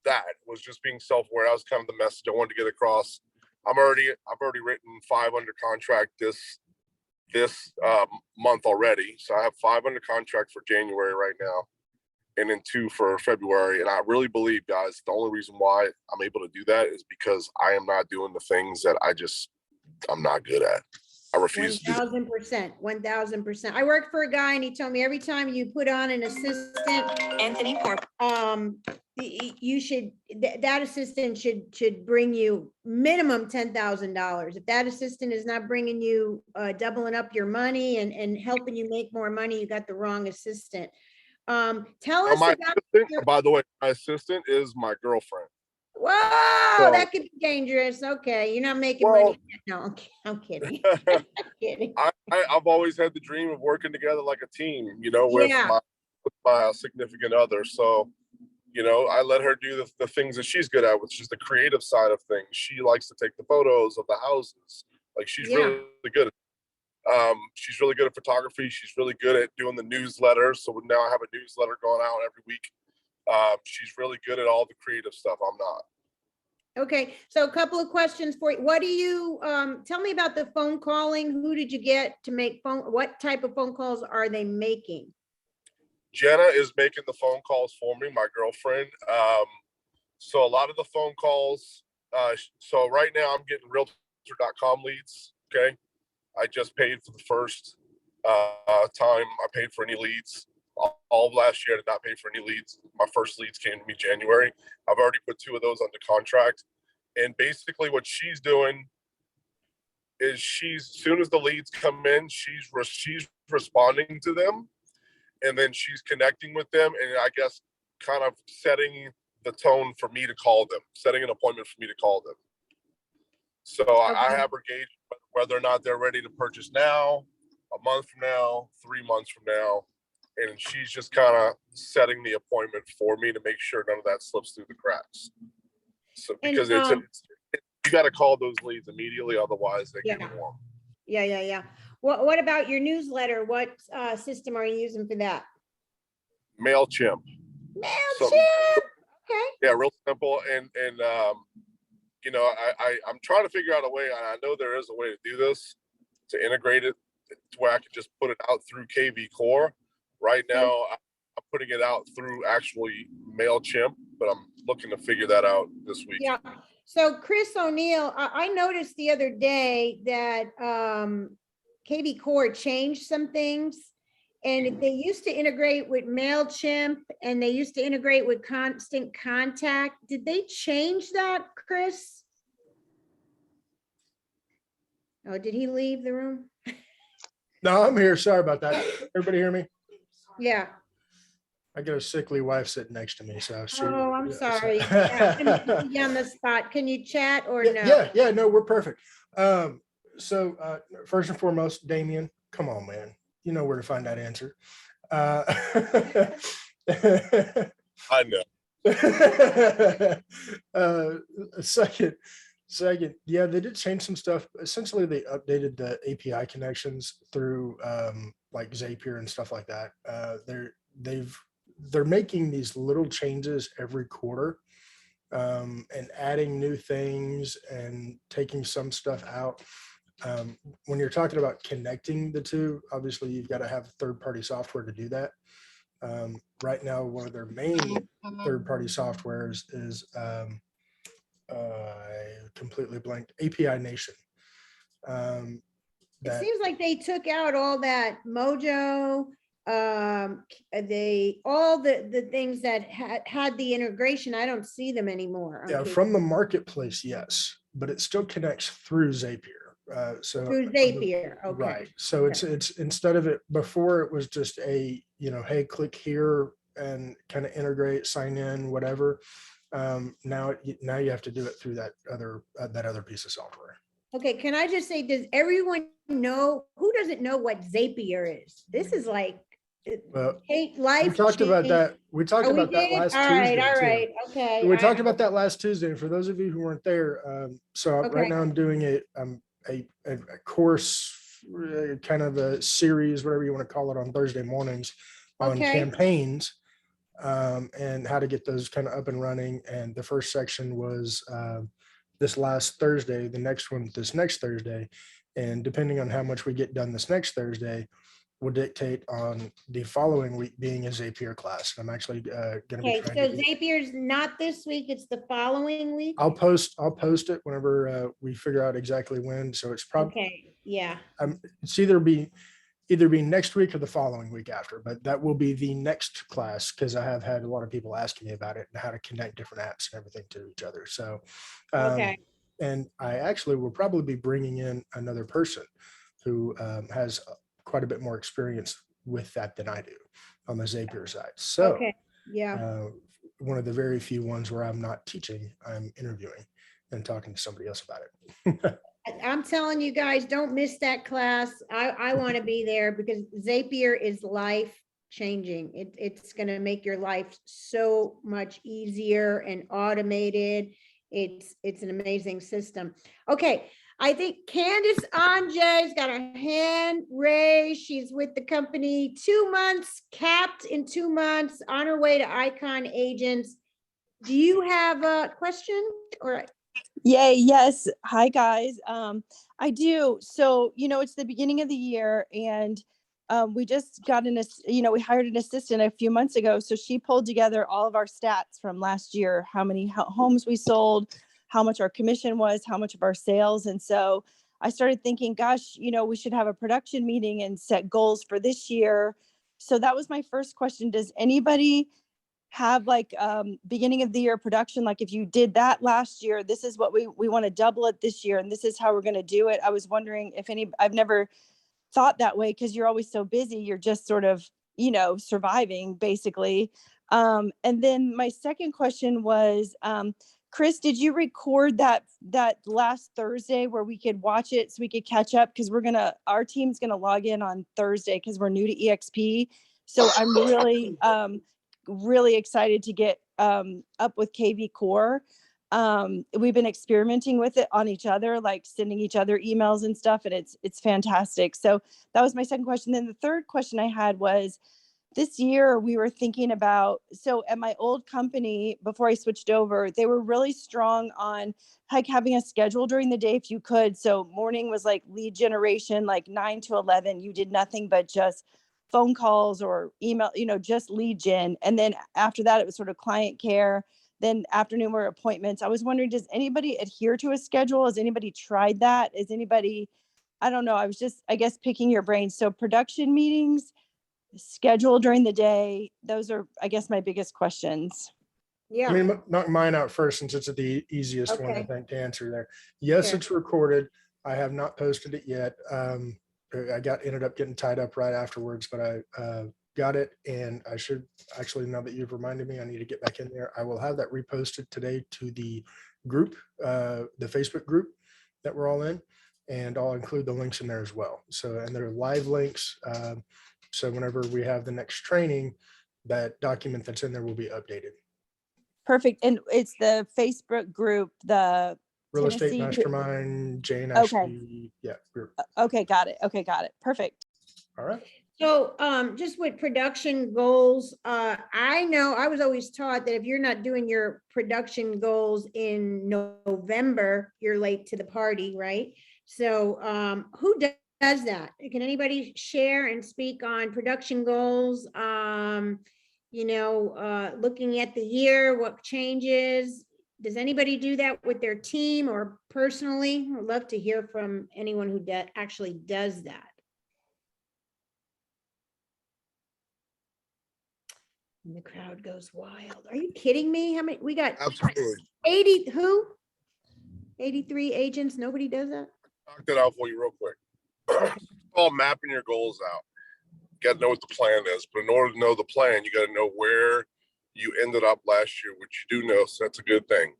that was just being self-aware. That was kind of the message I wanted to get across. I've already written 5 under contract this month already. So I have 5 under contract for January right now, and then 2 for February. And I really believe, guys, the only reason why I'm able to do that is because I am not doing the things that I'm not good at. I refuse to do that. 1000%, 1000%. I worked for a guy and he told me every time you put on an assistant, Anthony Pork, you should, that assistant should bring you minimum $10,000. If that assistant is not bringing you, doubling up your money and helping you make more money, you got the wrong assistant. Tell us about by the way, my assistant is my girlfriend. Whoa, that could be dangerous. Okay, you're not making money. No, I'm kidding. I'm kidding. I've always had the dream of working together like a team, with my significant other. So, I let her do the things that she's good at, which is the creative side of things. She likes to take the photos of the houses. Like she's really good at she's really good at photography. She's really good at doing the newsletter. So now I have a newsletter going out every week. She's really good at all the creative stuff. I'm not. Okay, so a couple of questions for you. What do you, tell me about the phone calling? Who did you get to make what type of phone calls are they making? Jenna is making the phone calls for me, my girlfriend. So a lot of the phone calls, so right now I'm getting realtor.com leads, okay? I just paid for the first time I paid for any leads. All of last year I did not pay for any leads. My first leads came to me January. I've already put 2 of those under contract. And basically what she's doing is as soon as the leads come in, she's responding to them, and then she's connecting with them, and I guess kind of setting the tone for me to call them, setting an appointment for me to call them. So I have her gauge whether or not they're ready to purchase now, a month from now, 3 months from now. And she's just kind of setting the appointment for me to make sure none of that slips through the cracks. So because you got to call those leads immediately, otherwise they get warm. Yeah. What about your newsletter? What system are you using for that? MailChimp. Okay. Yeah, real simple. And I'm trying to figure out a way. I know there is a way to do this, to integrate it to where I can just put it out through KV Core. Right now, I'm putting it out through actually MailChimp, but I'm looking to figure that out this week. Yeah. So Chris O'Neill, I noticed the other day that KV Core changed some things, and they used to integrate with MailChimp and they used to integrate with Constant Contact. Did they change that, Chris? Oh, did he leave the room? No, I'm here. Sorry about that. Everybody hear me? Yeah. I got a sickly wife sitting next to me, so she. Oh, I'm yeah, sorry. Yeah, I'm gonna put so- you on the spot. Can you chat or Yeah, no? yeah, no, we're perfect. So first and foremost, Damien, come on, man. You know where to find that answer. Uh, I know. second, yeah, they did change some stuff. Essentially, they updated the API connections through like Zapier and stuff like that. They're making these little changes every quarter, and adding new things and taking some stuff out. When you're talking about connecting the two, obviously you've got to have third-party software to do that. Right now, one of their main third-party softwares is I completely blanked, API Nation. It That seems like they took out all that Mojo, all the things that had the integration. I don't see them anymore. yeah, from the marketplace, yes, but it still connects through Zapier. So Through Zapier, okay. right. So it's instead of it before it was just a, hey, click here and kind of integrate, sign in, whatever. Now you have to do it through that other piece of software. Okay, can I just say, does everyone know, who doesn't know what Zapier is? This is like, Well, life. we talked about that. We talked Oh, we about that did? last All right, Tuesday. all too. right, okay. We talked about that last Tuesday. And for those of you who weren't there, so Okay. right now I'm doing a course, kind of a series, whatever you want to call it, on Thursday mornings on Okay. campaigns, and how to get those kind of up and running. And the first section was this last Thursday, the next one this next Thursday. And depending on how much we get done this next Thursday will dictate on the following week being a Zapier class. I'm actually going to be Okay, trying so to do. Zapier's not this week, it's the following week? I'll post it whenever we figure out exactly when. So it's probably Okay, yeah, it's either be next week or the following week after, but that will be the next class because I have had a lot of people asking me about it and how to connect different apps and everything to each other. So, okay, and I actually will probably be bringing in another person who has quite a bit more experience with that than I do on the Zapier side. So, okay, yeah. one of the very few ones where I'm not teaching, I'm interviewing and talking to somebody else about it. I'm telling you guys, don't miss that class. I want to be there because Zapier is life changing. It's going to make your life so much easier and automated. It's an amazing system. Okay. I think Candace Anjay's got her hand raised. She's with the company 2 months, capped in 2 months, on her way to Icon Agents. Do you have a question or? Yay, yes. Hi, guys. I do. So, it's the beginning of the year and we just got we hired an assistant a few months ago. So she pulled together all of our stats from last year, how many homes we sold, how much our commission was, how much of our sales. And so I started thinking, gosh, we should have a production meeting and set goals for this year. So that was my first question. Does anybody have beginning of the year production? Like if you did that last year, this is what we want to double it this year. And this is how we're going to do it. I was wondering if I've never thought that way because you're always so busy. You're just sort of, surviving basically. And then my second question was, Chris, did you record that last Thursday where we could watch it so we could catch up? Because our team's going to log in on Thursday because we're new to eXp. So I'm really, really excited to get up with KV Core. We've been experimenting with it on each other, like sending each other emails and stuff, and it's fantastic. So that was my second question. Then the third question I had was, this year we were thinking about, so at my old company, before I switched over, they were really strong on like having a schedule during the day if you could. So morning was like lead generation, like 9 to 11, you did nothing but just phone calls or email, just lead gen. And then after that, it was sort of client care. Then afternoon were appointments. I was wondering, does anybody adhere to a schedule? Has anybody tried that? Is anybody, I don't know. I was just, I guess, picking your brain. So production meetings, schedule during the day. Those are, I guess, my biggest questions. Yeah. I mean, knock mine out first since it's the easiest one, I Okay. think, to answer there. Yes, Sure. it's recorded. I have not posted it yet. Ended up getting tied up right afterwards, but I got it, and I should actually, now that you've reminded me, I need to get back in there. I will have that reposted today to the group, the Facebook group that we're all in, and I'll include the links in there as well. So, and they're live links. So whenever we have the next training, that document that's in there will be updated. Perfect. And it's the Facebook group, the Real Estate Tennessee. Mastermind, Jane Okay. Ashley, yeah, group. Okay, got it. Okay, got it. Perfect. All right. So just with production goals, I know I was always taught that if you're not doing your production goals in November, you're late to the party, right? So who does that? Can anybody share and speak on production goals? Looking at the year, what changes? Does anybody do that with their team or personally? I'd love to hear from anyone who actually does that. And the crowd goes wild. Are you kidding me? How many? We got Absolutely. 80, who? 83 agents. Nobody does that? Knock that out for you real quick. It's all mapping your goals out. You got to know what the plan is. But in order to know the plan, you got to know where you ended up last year, which you do know. So that's a good thing.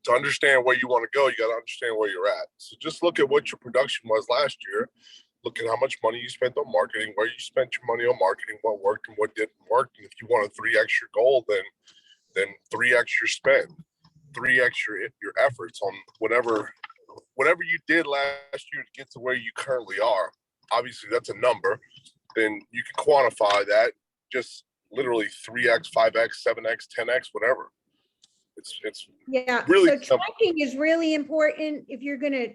To understand where you want to go, you got to understand where you're at. So just look at what your production was last year. Look at how much money you spent on marketing, where you spent your money on marketing, what worked and what didn't work. And if you want a 3x your goal, then 3x your spend, 3x your efforts on whatever you did last year to get to where you currently are. Obviously, that's a number. Then you can quantify that, just literally 3x, 5x, 7x, 10x, whatever. It's Yeah. really So simple. tracking is really important if you're going to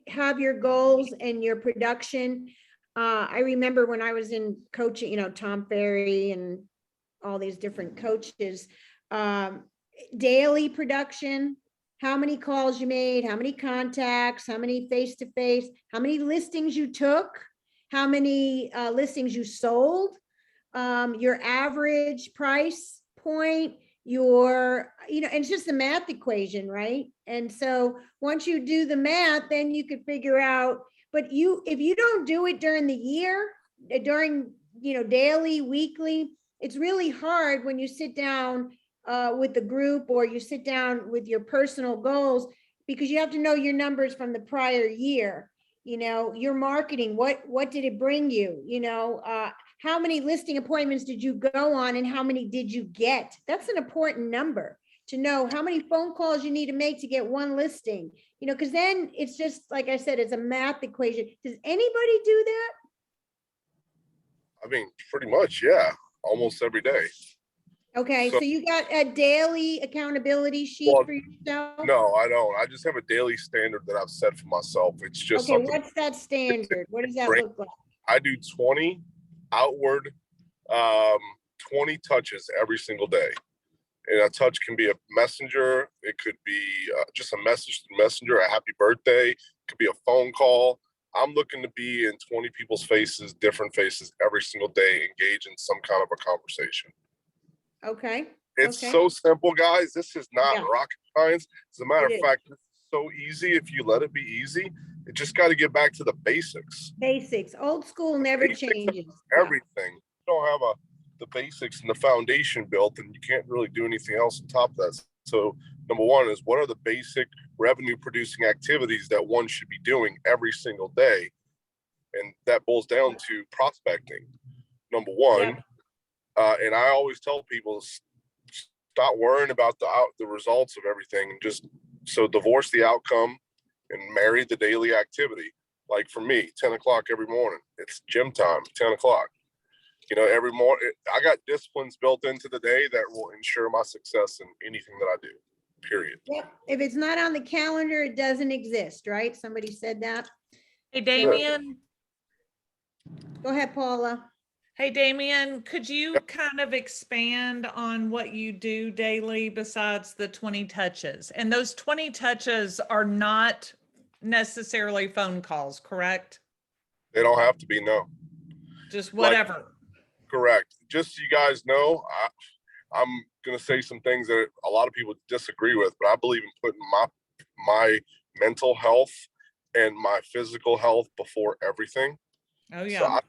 have your goals and your production. I remember when I was in coaching, Tom Ferry and all these different coaches, daily production, how many calls you made, how many contacts, how many face-to-face, how many listings you took, how many listings you sold, your average price point, and it's just a math equation, right? And so once you do the math, then you could figure out, but if you don't do it during the year, during, daily, weekly, it's really hard when you sit down with the group or you sit down with your personal goals, because you have to know your numbers from the prior year. Your marketing, what did it bring you? How many listing appointments did you go on and how many did you get? That's an important number to know how many phone calls you need to make to get one listing, because then it's just, like I said, it's a math equation. Does anybody do that? I mean, pretty much, yeah, almost every day. Okay, so you got a daily accountability sheet Well, for yourself? No, I don't. I just have a daily standard that I've set for myself. It's just Okay, something what's that standard? What does that look like? I do 20 outward, 20 touches every single day. And a touch can be a messenger. It could be just a message to the messenger, a happy birthday. It could be a phone call. I'm looking to be in 20 people's faces, different faces every single day, engage in some kind of a conversation. Okay. It's okay. so simple, guys. This is not Yeah. rocket science. As a matter It of fact, it's so easy if you let it be easy. It just got to get back to the basics. Basics, old school never Basics of changes. Yeah. Everything. You don't have the basics and the foundation built, and you can't really do anything else on top of that. So number one is, what are the basic revenue producing activities that one should be doing every single day? And that boils down to prospecting, number one. And I always tell people, stop worrying about the results of everything, and just divorce the outcome and marry the daily activity. Like for me, 10 o'clock every morning, it's gym time, 10 o'clock. Every morning, I got disciplines built into the day that will ensure my success in anything that I do, period. Yep. If it's not on the calendar, it doesn't exist, right? Somebody said that. Hey, Damien. Go ahead, Paula. Hey, Damien, could you kind of expand on what you do daily besides the 20 touches? And those 20 touches are not necessarily phone calls, correct? They don't have to be, no. Just whatever. Correct. Just so you guys know, I'm going to say some things that a lot of people disagree with, but I believe in putting my mental health and my physical health before everything. Oh, So yeah.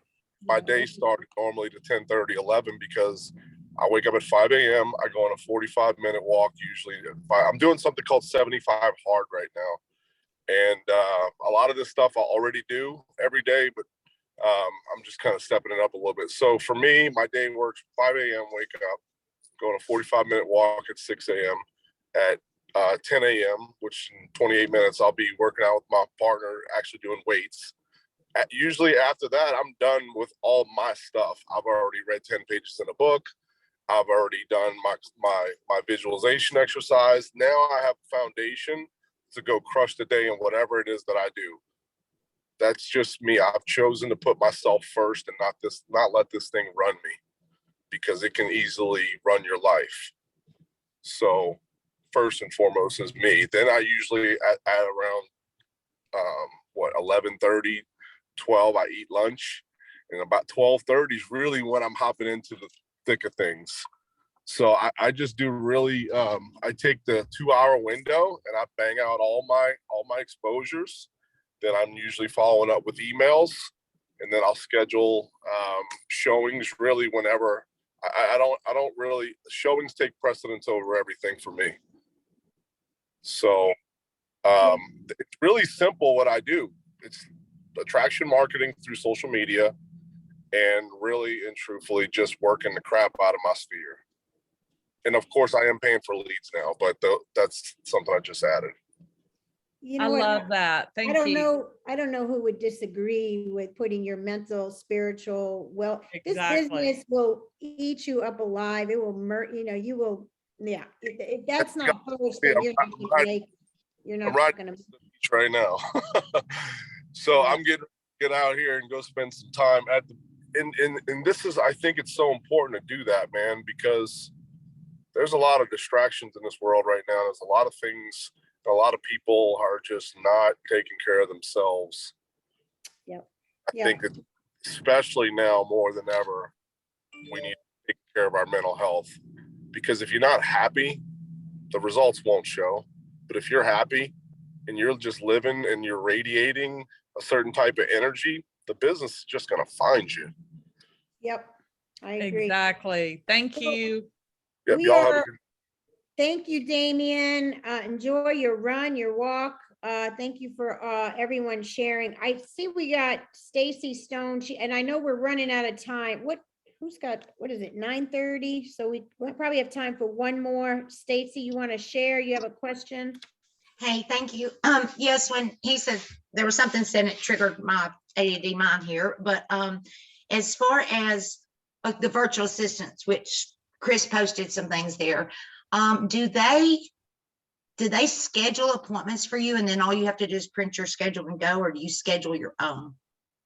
my day started normally to 10:30, 11 because I wake up at 5 a.m. I go on a 45-minute walk usually. I'm doing something called 75 hard right now. And a lot of this stuff I already do every day, but I'm just kind of stepping it up a little bit. So for me, my day works 5 a.m., wake up, go on a 45-minute walk at 6 a.m. At 10 a.m., which in 28 minutes, I'll be working out with my partner, actually doing weights. Usually after that, I'm done with all my stuff. I've already read 10 pages in a book. I've already done my visualization exercise. Now I have a foundation to go crush the day in whatever it is that I do. That's just me. I've chosen to put myself first and not let this thing run me, because it can easily run your life. So first and foremost is me. Then I usually at around 11:30, 12, I eat lunch, and about 12:30 is really when I'm hopping into the thick of things. So I just do really, I take the 2-hour window and I bang out all my exposures. Then I'm usually following up with emails, and then I'll schedule showings really whenever. I don't really, showings take precedence over everything for me. So it's really simple what I do. It's attraction marketing through social media, and really and truthfully just working the crap out of my sphere. And of course I am paying for leads now, but that's something I just added. You I know what? love that. Thank you. I don't know who would disagree with putting your mental, spiritual, well, this Exactly. business will eat you up alive. It will you will, yeah. If that's not published, then you're not gonna make, you're I'm not right gonna. right now. So I'm getting get out here and go spend some time at the and this is, I think it's so important to do that, man, because there's a lot of distractions in this world right now. There's a lot of things, a lot of people are just not taking care of themselves. Yep. I think that especially now more than ever, we need to take care of our mental health, because if you're not happy, the results won't show. But if you're happy and you're just living and you're radiating a certain type of energy, the business is just going to find you. Yep. I agree. Exactly. Thank you. Yep, y'all have a good. Thank you, Damien. Enjoy your run, your walk. Thank you for everyone sharing. I see we got Stacy Stone, and I know we're running out of time. Who's got, what is it, 9:30? So we'll probably have time for one more. Stacy, you want to share? You have a question? Hey, thank you. Yes, when he said there was something said, it triggered my ADD mind here. But as far as the virtual assistants, which Chris posted some things there, do they schedule appointments for you, and then all you have to do is print your schedule and go, or do you schedule your own?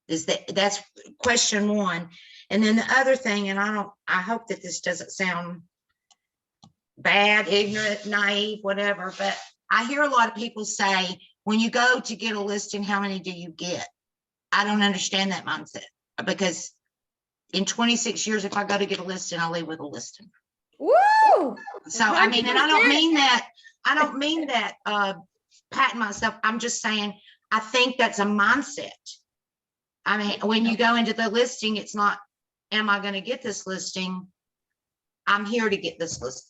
That's question one. And then the other thing, and I hope that this doesn't sound bad, ignorant, naive, whatever, but I hear a lot of people say, when you go to get a listing, how many do you get? I don't understand that mindset, because in 26 years, if I go to get a listing, I'll leave with a listing. Woo! So, I mean, and I don't mean that patting myself. I'm just saying, I think that's a mindset. I mean, when you go into the listing, it's not, am I going to get this listing? I'm here to get this list.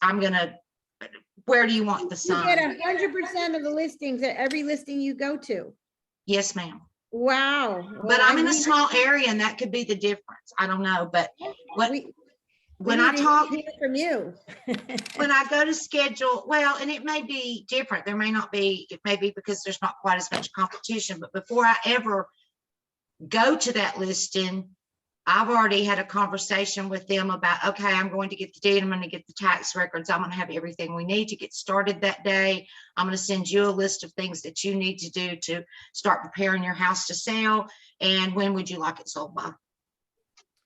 Where do you want the sign? You get 100% of the listings at every listing you go to. Yes, ma'am. Wow. But I'm in a small area, and that could be the difference. I don't know, but when I talk from you, when I go to schedule, well, and it may be different. There may not be, it may be because there's not quite as much competition, but before I ever go to that listing, I've already had a conversation with them about, okay, I'm going to get the deed, I'm going to get the tax records, I'm going to have everything we need to get started that day. I'm going to send you a list of things that you need to do to start preparing your house to sell. And when would you like it sold by?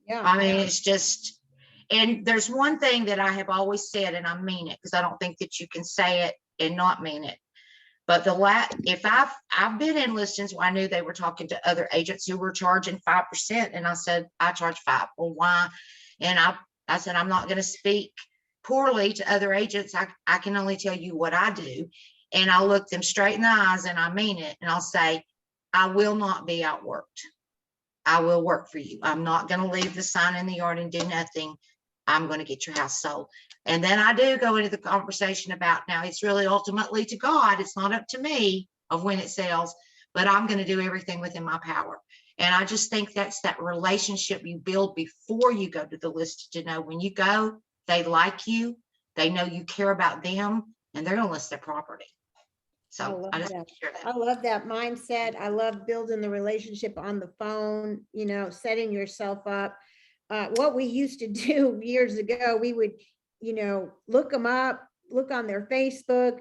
Yeah. I mean, it's just, and there's one thing that I have always said, and I mean it, because I don't think that you can say it and not mean it. But if I've been in listings where I knew they were talking to other agents who were charging 5%, and I said, I charge 5%. Well, why? And I said, I'm not going to speak poorly to other agents. I can only tell you what I do. And I'll look them straight in the eyes, and I mean it. And I'll say, I will not be outworked. I will work for you. I'm not going to leave the sign in the yard and do nothing. I'm going to get your house sold. And then I do go into the conversation about, now it's really ultimately to God. It's not up to me of when it sells, but I'm going to do everything within my power. And I just think that's that relationship you build before you go to the list, to know when you go, they like you, they know you care about them, and they're going to list their property. I So love I just that. share that. I love that mindset. I love building the relationship on the phone, you know, setting yourself up. What we used to do years ago, we would, you know, look them up, look on their Facebook,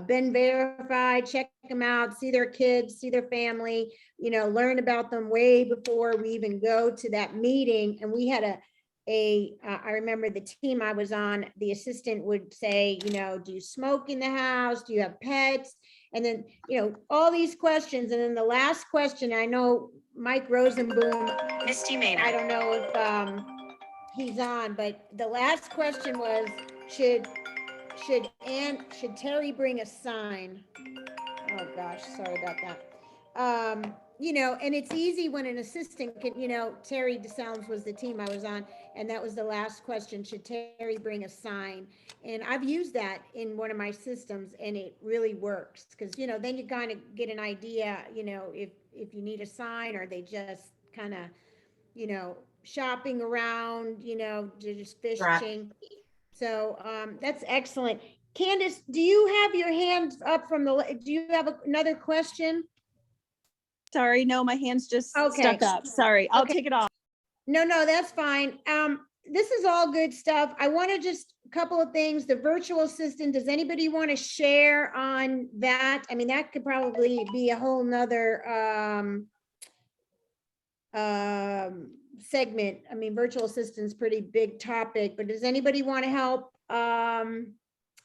been verified, check them out, see their kids, see their family, you know, learn about them way before we even go to that meeting. And we had I remember the team I was on, the assistant would say, you know, do you smoke in the house? Do you have pets? And then, you know, all these questions. And then the last question, I know Mike Rosenboom, Misty I Maynard. don't know if he's on, but the last question was, should Terry bring a sign? Oh gosh, sorry about that. You know, and it's easy when an assistant can, you know, Terry DeSalms was the team I was on, and that was the last question, should Terry bring a sign? And I've used that in one of my systems, and it really works, because, you know, then you kind of get an idea, you know, if you need a sign, or they just kind of, you know, shopping around, you know, just Right. fishing. So that's excellent. Candace, do you have your hands up from do you have another question? Sorry, no, my hand's just Okay. stuck up. Sorry, I'll Okay. take it off. No, that's fine. This is all good stuff. I want to just a couple of things. The virtual assistant, does anybody want to share on that? I mean, that could probably be a whole nother segment. I mean, virtual assistant's pretty big topic, but does anybody want to help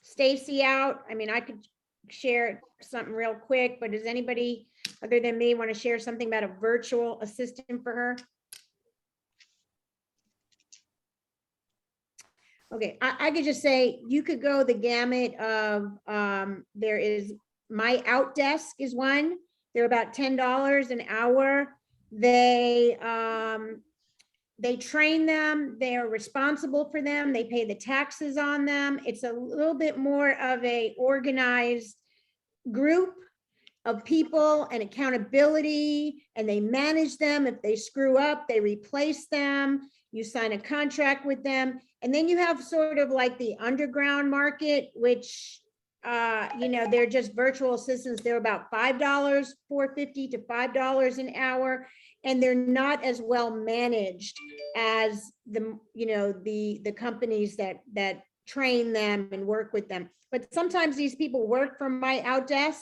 Stacy out? I mean, I could share something real quick, but does anybody other than me want to share something about a virtual assistant for her? Okay, I could just say, you could go the gamut of, there is My Outdesk is one. They're about $10 an hour. They train them, they are responsible for them, they pay the taxes on them. It's a little bit more of a organized group of people and accountability, and they manage them. If they screw up, they replace them. You sign a contract with them. And then you have sort of like the underground market, which, you know, they're just virtual assistants. They're about $5, $4.50 to $5 an hour. And they're not as well managed as the, you know, the companies that train them and work with them. But sometimes these people work from My Outdesk,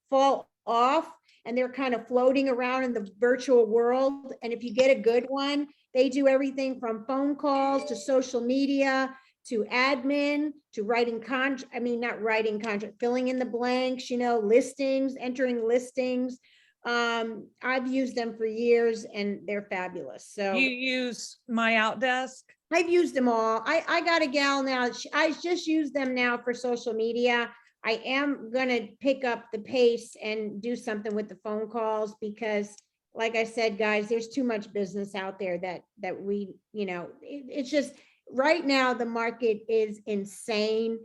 fall off, and they're kind of floating around in the virtual world. And if you get a good one, they do everything from phone calls to social media to admin to writing filling in the blanks, you know, listings, entering listings. I've used them for years and they're fabulous. So You use My Outdesk? I've used them all. I got a gal now. I just use them now for social media. I am gonna pick up the pace and do something with the phone calls, because like I said, guys, there's too much business out there that we, you know, it's just right now the market is insane.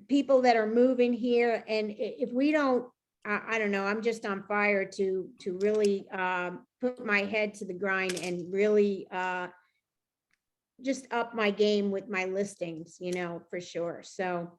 People that are moving here, and if we don't, I don't know, I'm just on fire to really put my head to the grind and really just up my game with my listings, you know, for sure. So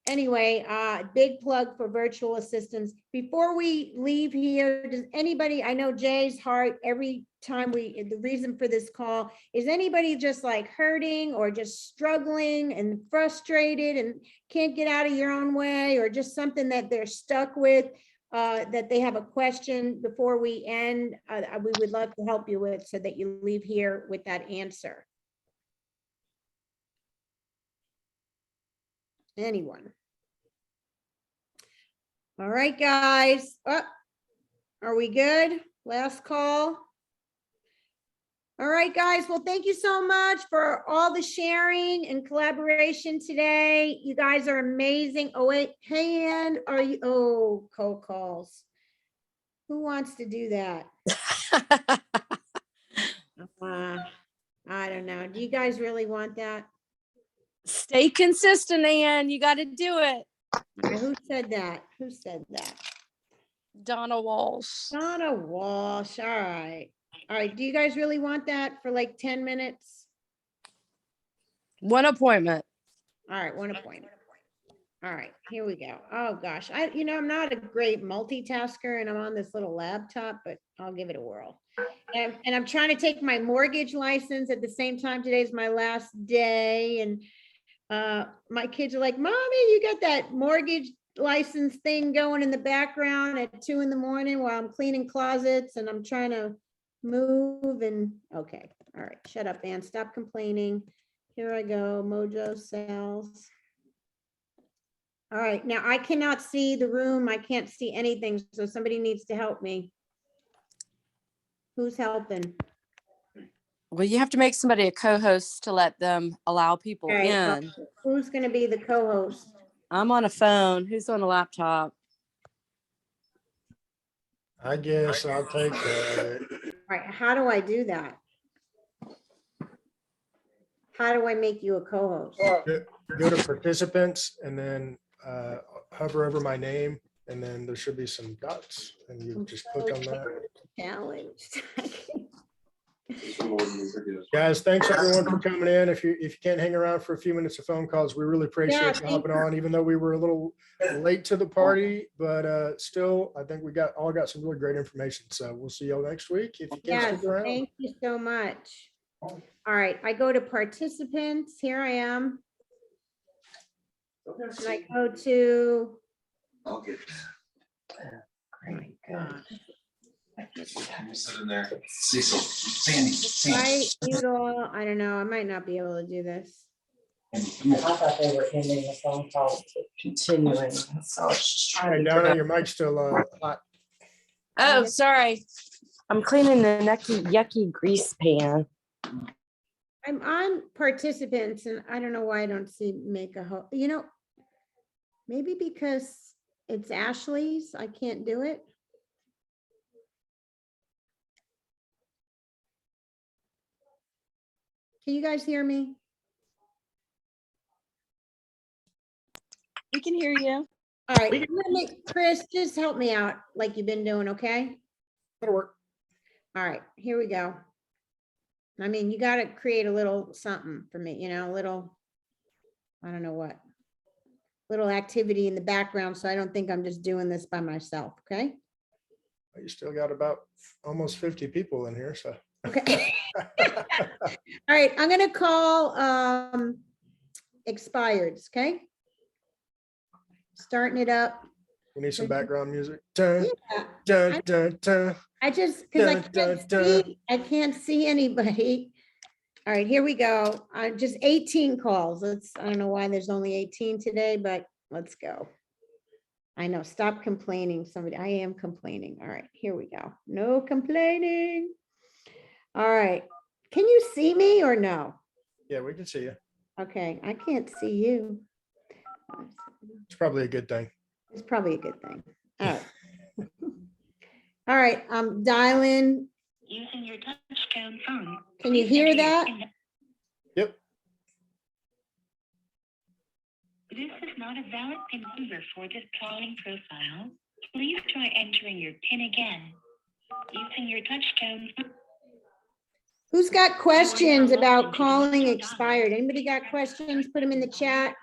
anyway, big plug for virtual assistants. Before we leave here, does anybody, I know Jay's heart every time the reason for this call, is anybody just like hurting or just struggling and frustrated and can't get out of your own way, or just something that they're stuck with, that they have a question before we end, we would love to help you with, so that you leave here with that answer. Anyone? All right, guys. Are we good? Last call. All right, guys. Well, thank you so much for all the sharing and collaboration today. You guys are amazing. Oh, wait. Hey, Ann, are you? Oh, cold calls. Who wants to do that? I don't know. Do you guys really want that? Stay consistent, Ann. You got to do it. Who said that? Who said that? Donna Walsh. Donna Walsh. All right. All right. Do you guys really want that for like 10 minutes? One appointment. All right. One appointment. All right. Here we go. Oh gosh. I'm not a great multitasker and I'm on this little laptop, but I'll give it a whirl. And I'm trying to take my mortgage license at the same time. Today's my last day. And my kids are like, Mommy, you got that mortgage license thing going in the background at 2 in the morning while I'm cleaning closets and I'm trying to move and okay. All right. Shut up, Ann. Stop complaining. Here I go. Mojo Sales. All right. Now I cannot see the room. I can't see anything. So somebody needs to help me. Who's helping? Well, you have to make somebody a co-host to let them allow people Okay, in. who's going to be the co-host? I'm on a phone. Who's on a laptop? I guess I'll take that. All right. How do I do that? How do I make you a co-host? Go to participants and then hover over my name, and then there should be some dots, and you just click on that. Challenged. Guys, thanks everyone for coming in. If you can't hang around for a few minutes of phone calls, we really appreciate you hopping on, even though we were a little late to the party, but still, I think we got some really great information. So we'll see y'all next week if you can't Yes, stick around. thank you so much. All right, I go to participants. Here I am. And I go to. I'll get. Oh my God. Sit in there. Cecil, Sandy. I don't know. I might not be able to do this. I thought they were ending the phone call, continuing. So I was just Hey, trying to Donna, figure your mic's still hot. Oh, sorry. I'm cleaning the yucky grease pan. I'm on participants and I don't know why I don't see make a whole, maybe because it's Ashley's, I can't do it. Can you guys hear me? We can hear you. All right, I'm gonna make Chris, just help me out like you've been doing, okay? That'll work. All right, here we go. I mean, you gotta create a little something for me, a little, I don't know what, little activity in the background, so I don't think I'm just doing this by myself, okay? You still got about almost 50 people in here, so. Okay. All right, I'm gonna call expireds, okay? Starting it up. We need some background music. Dun, Yeah. dun, dun, dun. I just, because Dun, dun, dun. I can't see anybody. All right, here we go. Just 18 calls. I don't know why there's only 18 today, but let's go. I know, stop complaining. I am complaining. All right, here we go. No complaining. All right, can you see me or no? Yeah, we can see you. Okay, I can't see you. It's probably a good thing. It's probably a good thing. All right. All right, I'm dialing. Using your touchtone phone. Can you hear that? Yep. This is not a valid PIN number for this calling profile. Please try entering your PIN again. Using your touchtone phone. Who's got questions about calling expired? Anybody got questions? Put them in the chat.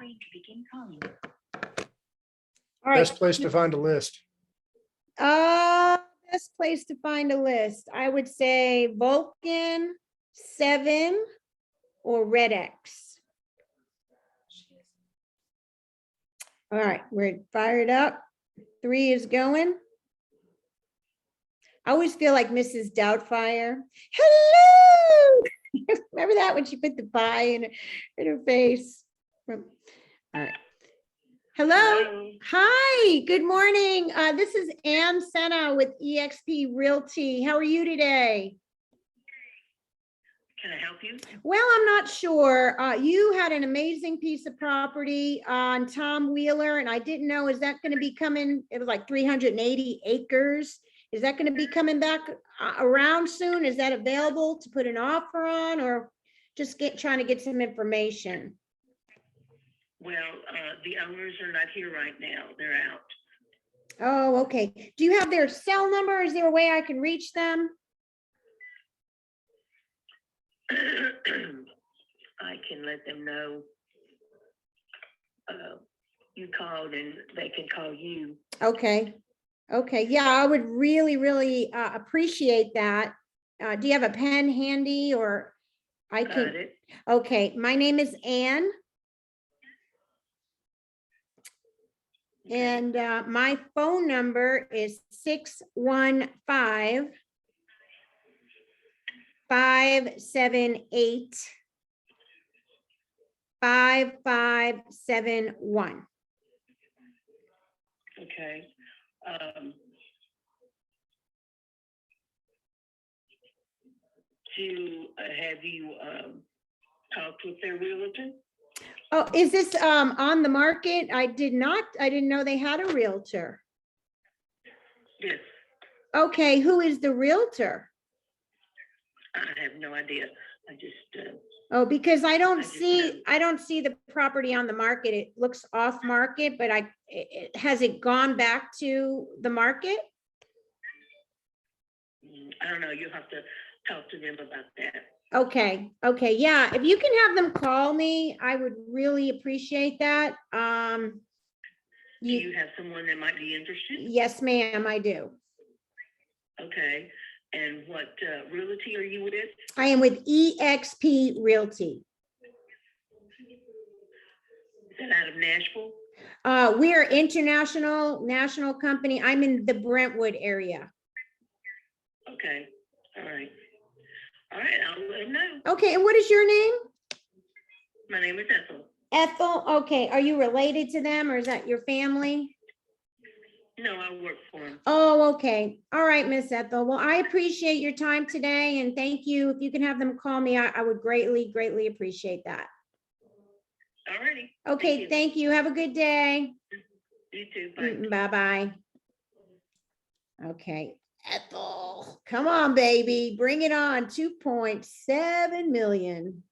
All right. Best place to find a list. Best place to find a list. I would say Vulcan, 7, or Red X. All right, we're fired up. 3 is going. I always feel like Mrs. Doubtfire. Hello! Remember that when she put the pie in her face? All right. Hello. Hi, good morning. This is Ann Senna with eXp Realty. How are you today? Can I help you? Well, I'm not sure. You had an amazing piece of property on Tom Wheeler, and I didn't know, is that going to be coming? It was like 380 acres. Is that going to be coming back around soon? Is that available to put an offer on, or just trying to get some information? Well, the owners are not here right now. They're out. Oh, okay. Do you have their cell number? Is there a way I can reach them? I can let them know you called and they can call you. Okay. Okay. Yeah, I would really, really appreciate that. Do you have a pen handy, or I Got can? it. Okay. My name is Ann. And my phone number is 615-578-5571. Okay. To have you talked with their realtor? Oh, is this on the market? I didn't know they had a realtor. Yes. Okay, who is the realtor? I have no idea. I just Oh, because I don't just see the property on the market. It looks off market, but has it gone back to the market? I don't know. You'll have to talk to them about that. Okay, okay, yeah, if you can have them call me, I would really appreciate that. Do you have someone that might be interested? Yes, ma'am, I do. Okay. And what realty are you with? I am with eXp Realty. Is that out of Nashville? We are national company. I'm in the Brentwood area. Okay. All right. All right, I'll let them know. Okay, and what is your name? My name is Ethel. Ethel, okay. Are you related to them, or is that your family? No, I work for them. Oh, okay. All right, Miss Ethel. Well, I appreciate your time today, and thank you. If you can have them call me, I would greatly, greatly appreciate that. All righty. Okay, thank you. Have a good day. You too. Bye. Bye-bye. Okay, Ethel, come on, baby. Bring it on. 2.7 million.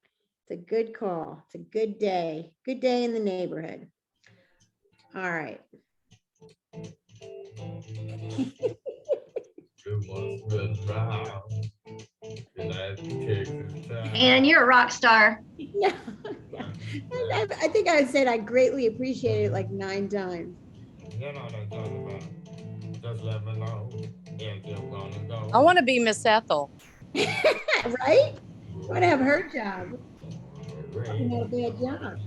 It's a good call. It's a good day. Good day in the neighborhood. All right. And you're a rock star. Yeah. I think I said I greatly appreciate it like 9 times. I want to be Miss Ethel. Right? I want to have her job. Not a bad job.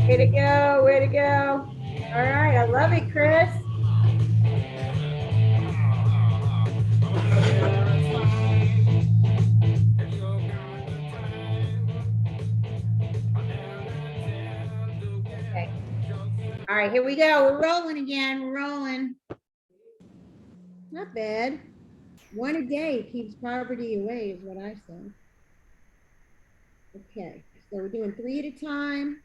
Way to go, way to go. All right, I love it, Chris. Okay. All right, here we go. We're rolling again. We're rolling. Not bad. One a day keeps poverty away is what I say. Okay, so we're doing 3 at a time.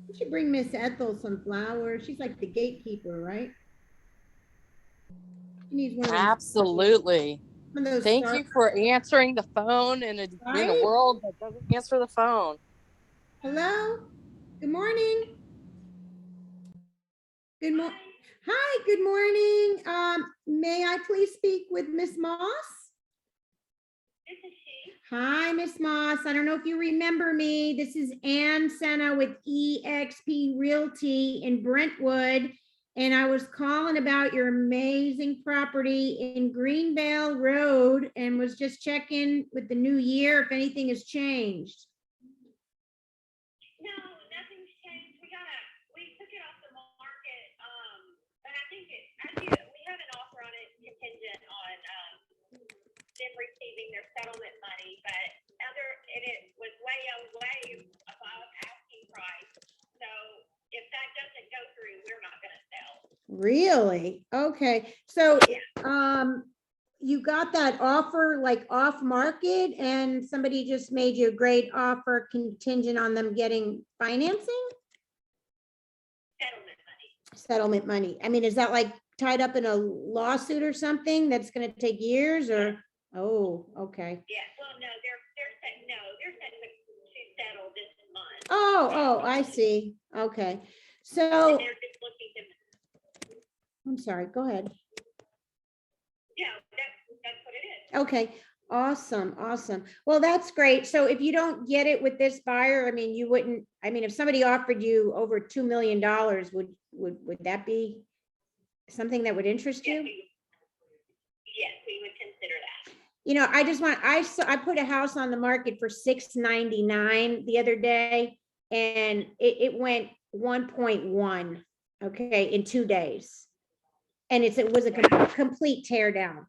We should bring Miss Ethel some flowers. She's like the gatekeeper, right? She needs one of those. Absolutely. One of those Thank you for answering the phone in a world that doesn't answer the phone. Hello? Good morning. Good morning. Hi, good morning. May I please speak with Miss Moss? This is she. Hi, Miss Moss. I don't know if you remember me. This is Ann Senna with eXp Realty in Brentwood. And I was calling about your amazing property in Greenvale Road and was just checking with the new year if anything has changed. No, nothing's changed. We took it off the market. But I think we have an offer on it contingent on them receiving their settlement money, but it was way above asking price. So if that doesn't go through, we're not going to sell. Really? Okay. So, you got that offer like off market and somebody just made you a great offer contingent on them getting financing? Settlement money. Settlement money. I mean, is that like tied up in a lawsuit or something that's gonna take years or? Oh, okay. Yeah, well, no, they're set to settle this month. Oh, I see. Okay. And So, they're just looking to, I'm sorry, go ahead. yeah, that's what it is. Okay, awesome, awesome. Well, that's great. So if you don't get it with this buyer, I mean, you wouldn't, I mean, if somebody offered you over $2 million, would that be something that would interest you? Yes, we would consider that. You know, I just want, I put a house on the market for $699 the other day and it went 1.1, okay, in 2 days. And it was a complete tear down.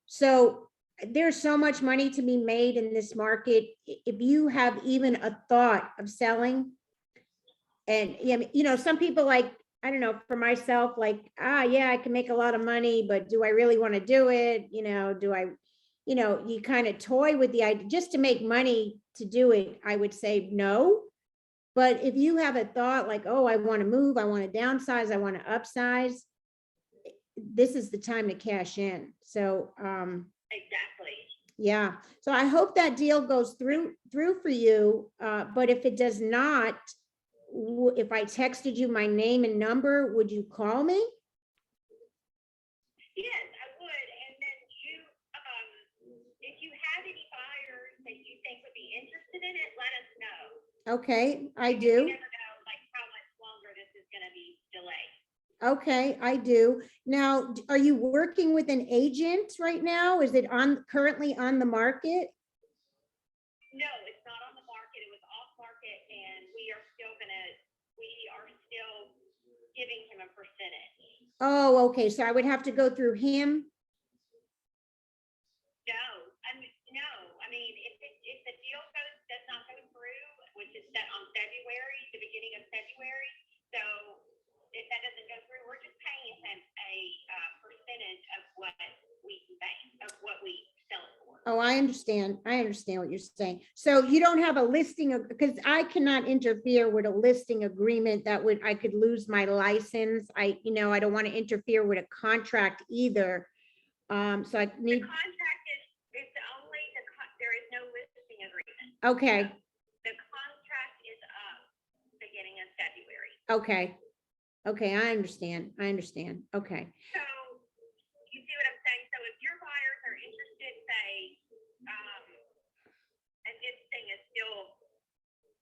So there's so much money to be made in this market. If you have even a thought of selling, and you know, some people like, I don't know, for myself, like, yeah, I can make a lot of money, but do I really want to do it? You know, you kind of toy with the idea just to make money to do it. I would say no. But if you have a thought like, oh, I want to move, I want to downsize, I want to upsize, this is the time to cash in. So, Exactly. yeah. So I hope that deal goes through for you. But if it does not, if I texted you my name and number, would you call me? Yes, I would. And then if you have any buyers that you think would be interested in it, let us know. Okay, I Because do. you never know like how much longer this is going to be delayed. Okay, I do. Now, are you working with an agent right now? Is it currently on the market? No, it's not on the market. It was off market, and we are still giving him a percentage. Oh, okay. So I would have to go through him. No. I mean, if the deal does not go through, which is set on February, the beginning of February, so if that doesn't go through, we're just paying him a percentage of what we sell it for. Oh, I understand. I understand what you're saying. So you don't have a listing of, because I cannot interfere with a listing agreement that I could lose my license. I don't want to interfere with a contract either. So I need. The contract is there is no listing agreement. Okay. The contract is up beginning of February. Okay. Okay, I understand. Okay. So you see what I'm saying? So if your buyers are interested, say, and this thing is still,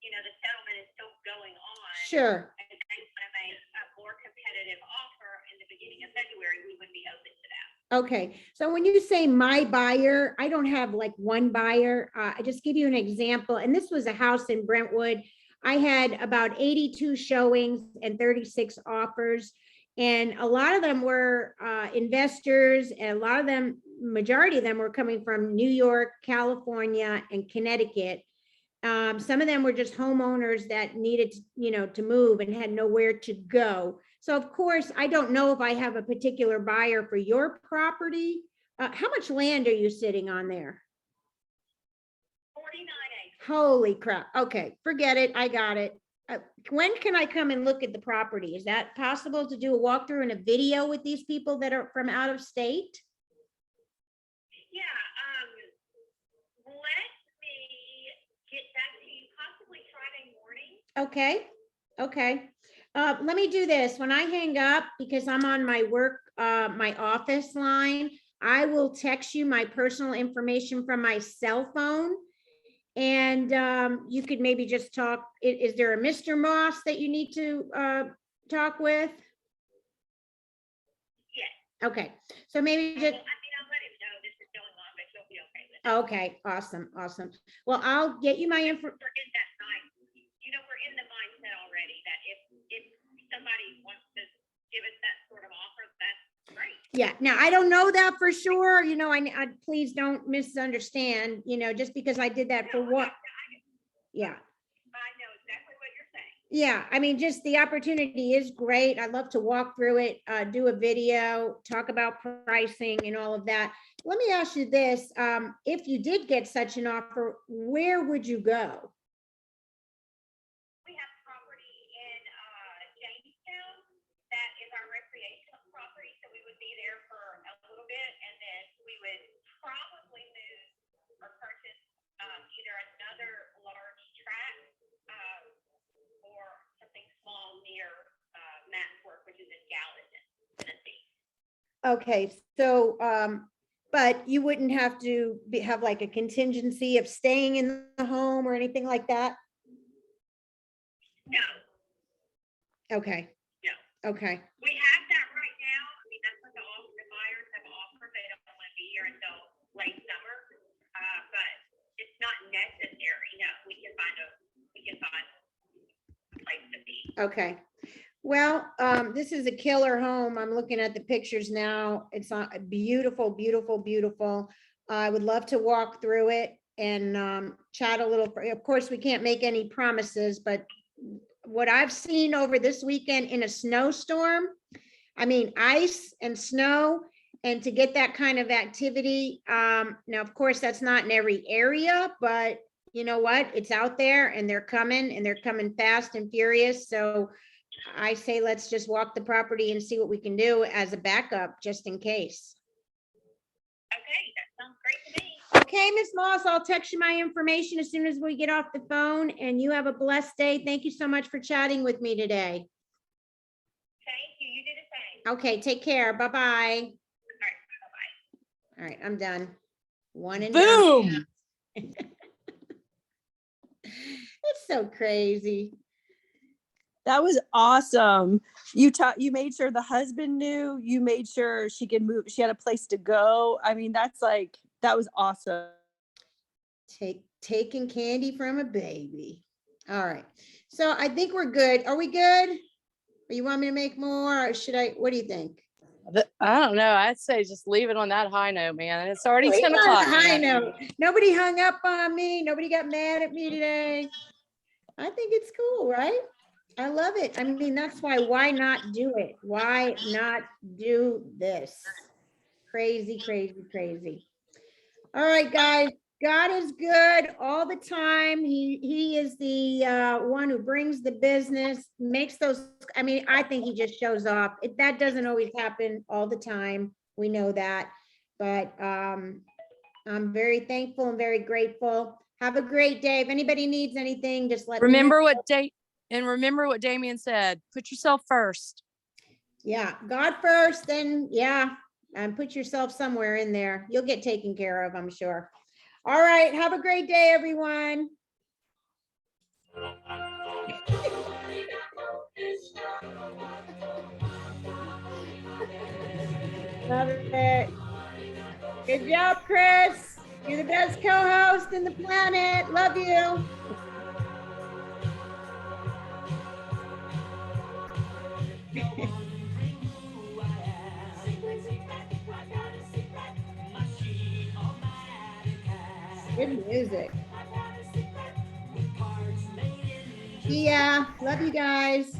the settlement is still going on. Sure. And they want to make a more competitive offer in the beginning of February, we would be open to that. Okay, so when you say my buyer, I don't have like one buyer. I just give you an example, and this was a house in Brentwood. I had about 82 showings and 36 offers, and a lot of them were investors, and majority of them were coming from New York, California, and Connecticut. Some of them were just homeowners that needed, to move and had nowhere to go. So of course, I don't know if I have a particular buyer for your property. How much land are you sitting on there? 49 acres. Holy crap. Okay, forget it. I got it. When can I come and look at the property? Is that possible to do a walkthrough and a video with these people that are from out of state? Yeah, let me get back to you possibly Friday morning. Okay. Let me do this. When I hang up, because I'm on my my office line, I will text you my personal information from my cell phone. And you could maybe just talk. Is there a Mr. Moss that you need to talk with? Yes. Okay. So maybe just. I'll let him know this is going on, but he'll be okay with it. Okay. Awesome. Well, I'll get you my info. We're in that night. We're in the mindset already that if somebody wants to give us that sort of offer, that's great. Yeah. Now, I don't know that for sure. I please don't misunderstand, just because I did that for what. Yeah. I know exactly what you're saying. Yeah, I mean, just the opportunity is great. I'd love to walk through it, do a video, talk about pricing and all of that. Let me ask you this, if you did get such an offer, where would you go? We have property in Jamestown that is our recreational property, so we would be there for a little bit, and then we would probably move or purchase either another large tract or something small near Matt's work, which is in Gallatin, Tennessee. Okay, so, but you wouldn't have to have like a contingency of staying in the home or anything like that? No, Okay, no. okay, We have that right now. I mean, that's what the buyers have offered. They don't want to be here until late summer. But it's not necessary. No, we can find a place to be. okay. Well, this is a killer home. I'm looking at the pictures now. It's a beautiful, beautiful, beautiful. I would love to walk through it and chat a little. Of course, we can't make any promises, but what I've seen over this weekend in a snowstorm, I mean, ice and snow, and to get that kind of activity, now, of course, that's not in every area, but you know what? It's out there and they're coming fast and furious. So I say, let's just walk the property and see what we can do as a backup, just in case. Okay, that sounds great to me. Okay, Ms. Moss, I'll text you my information as soon as we get off the phone, and you have a blessed day. Thank you so much for chatting with me today. Thank you. You do the same. Okay, take care. Bye-bye. All right, bye-bye. All right, I'm done. One and Boom. done. It's so crazy. That was awesome. You made sure the husband knew, you made sure she could move, she had a place to go. I mean, that was awesome. Taking candy from a baby. All right. So I think we're good. Are we good? Or you want me to make more, or should I, what do you think? I don't know. I'd say just leave it on that high note, man. It's already Leave 10 it on o'clock. a high man. note. Nobody hung up on me. Nobody got mad at me today. I think it's cool, right? I love it. I mean, that's why not do it? Why not do this? Crazy, crazy, crazy. All right, guys, God is good all the time. He is the one who brings the business, makes those, I mean, I think he just shows off. That doesn't always happen all the time. We know that, but I'm very thankful and very grateful. Have a great day. If anybody needs anything, just let me know. Remember what Damien said, put yourself first. Yeah, God first, then yeah, and put yourself somewhere in there. You'll get taken care of, I'm sure. All right, have a great day, everyone. Love it. Good job, Chris. You're the best co-host in the planet. Love you. Good music. Yeah, love you guys.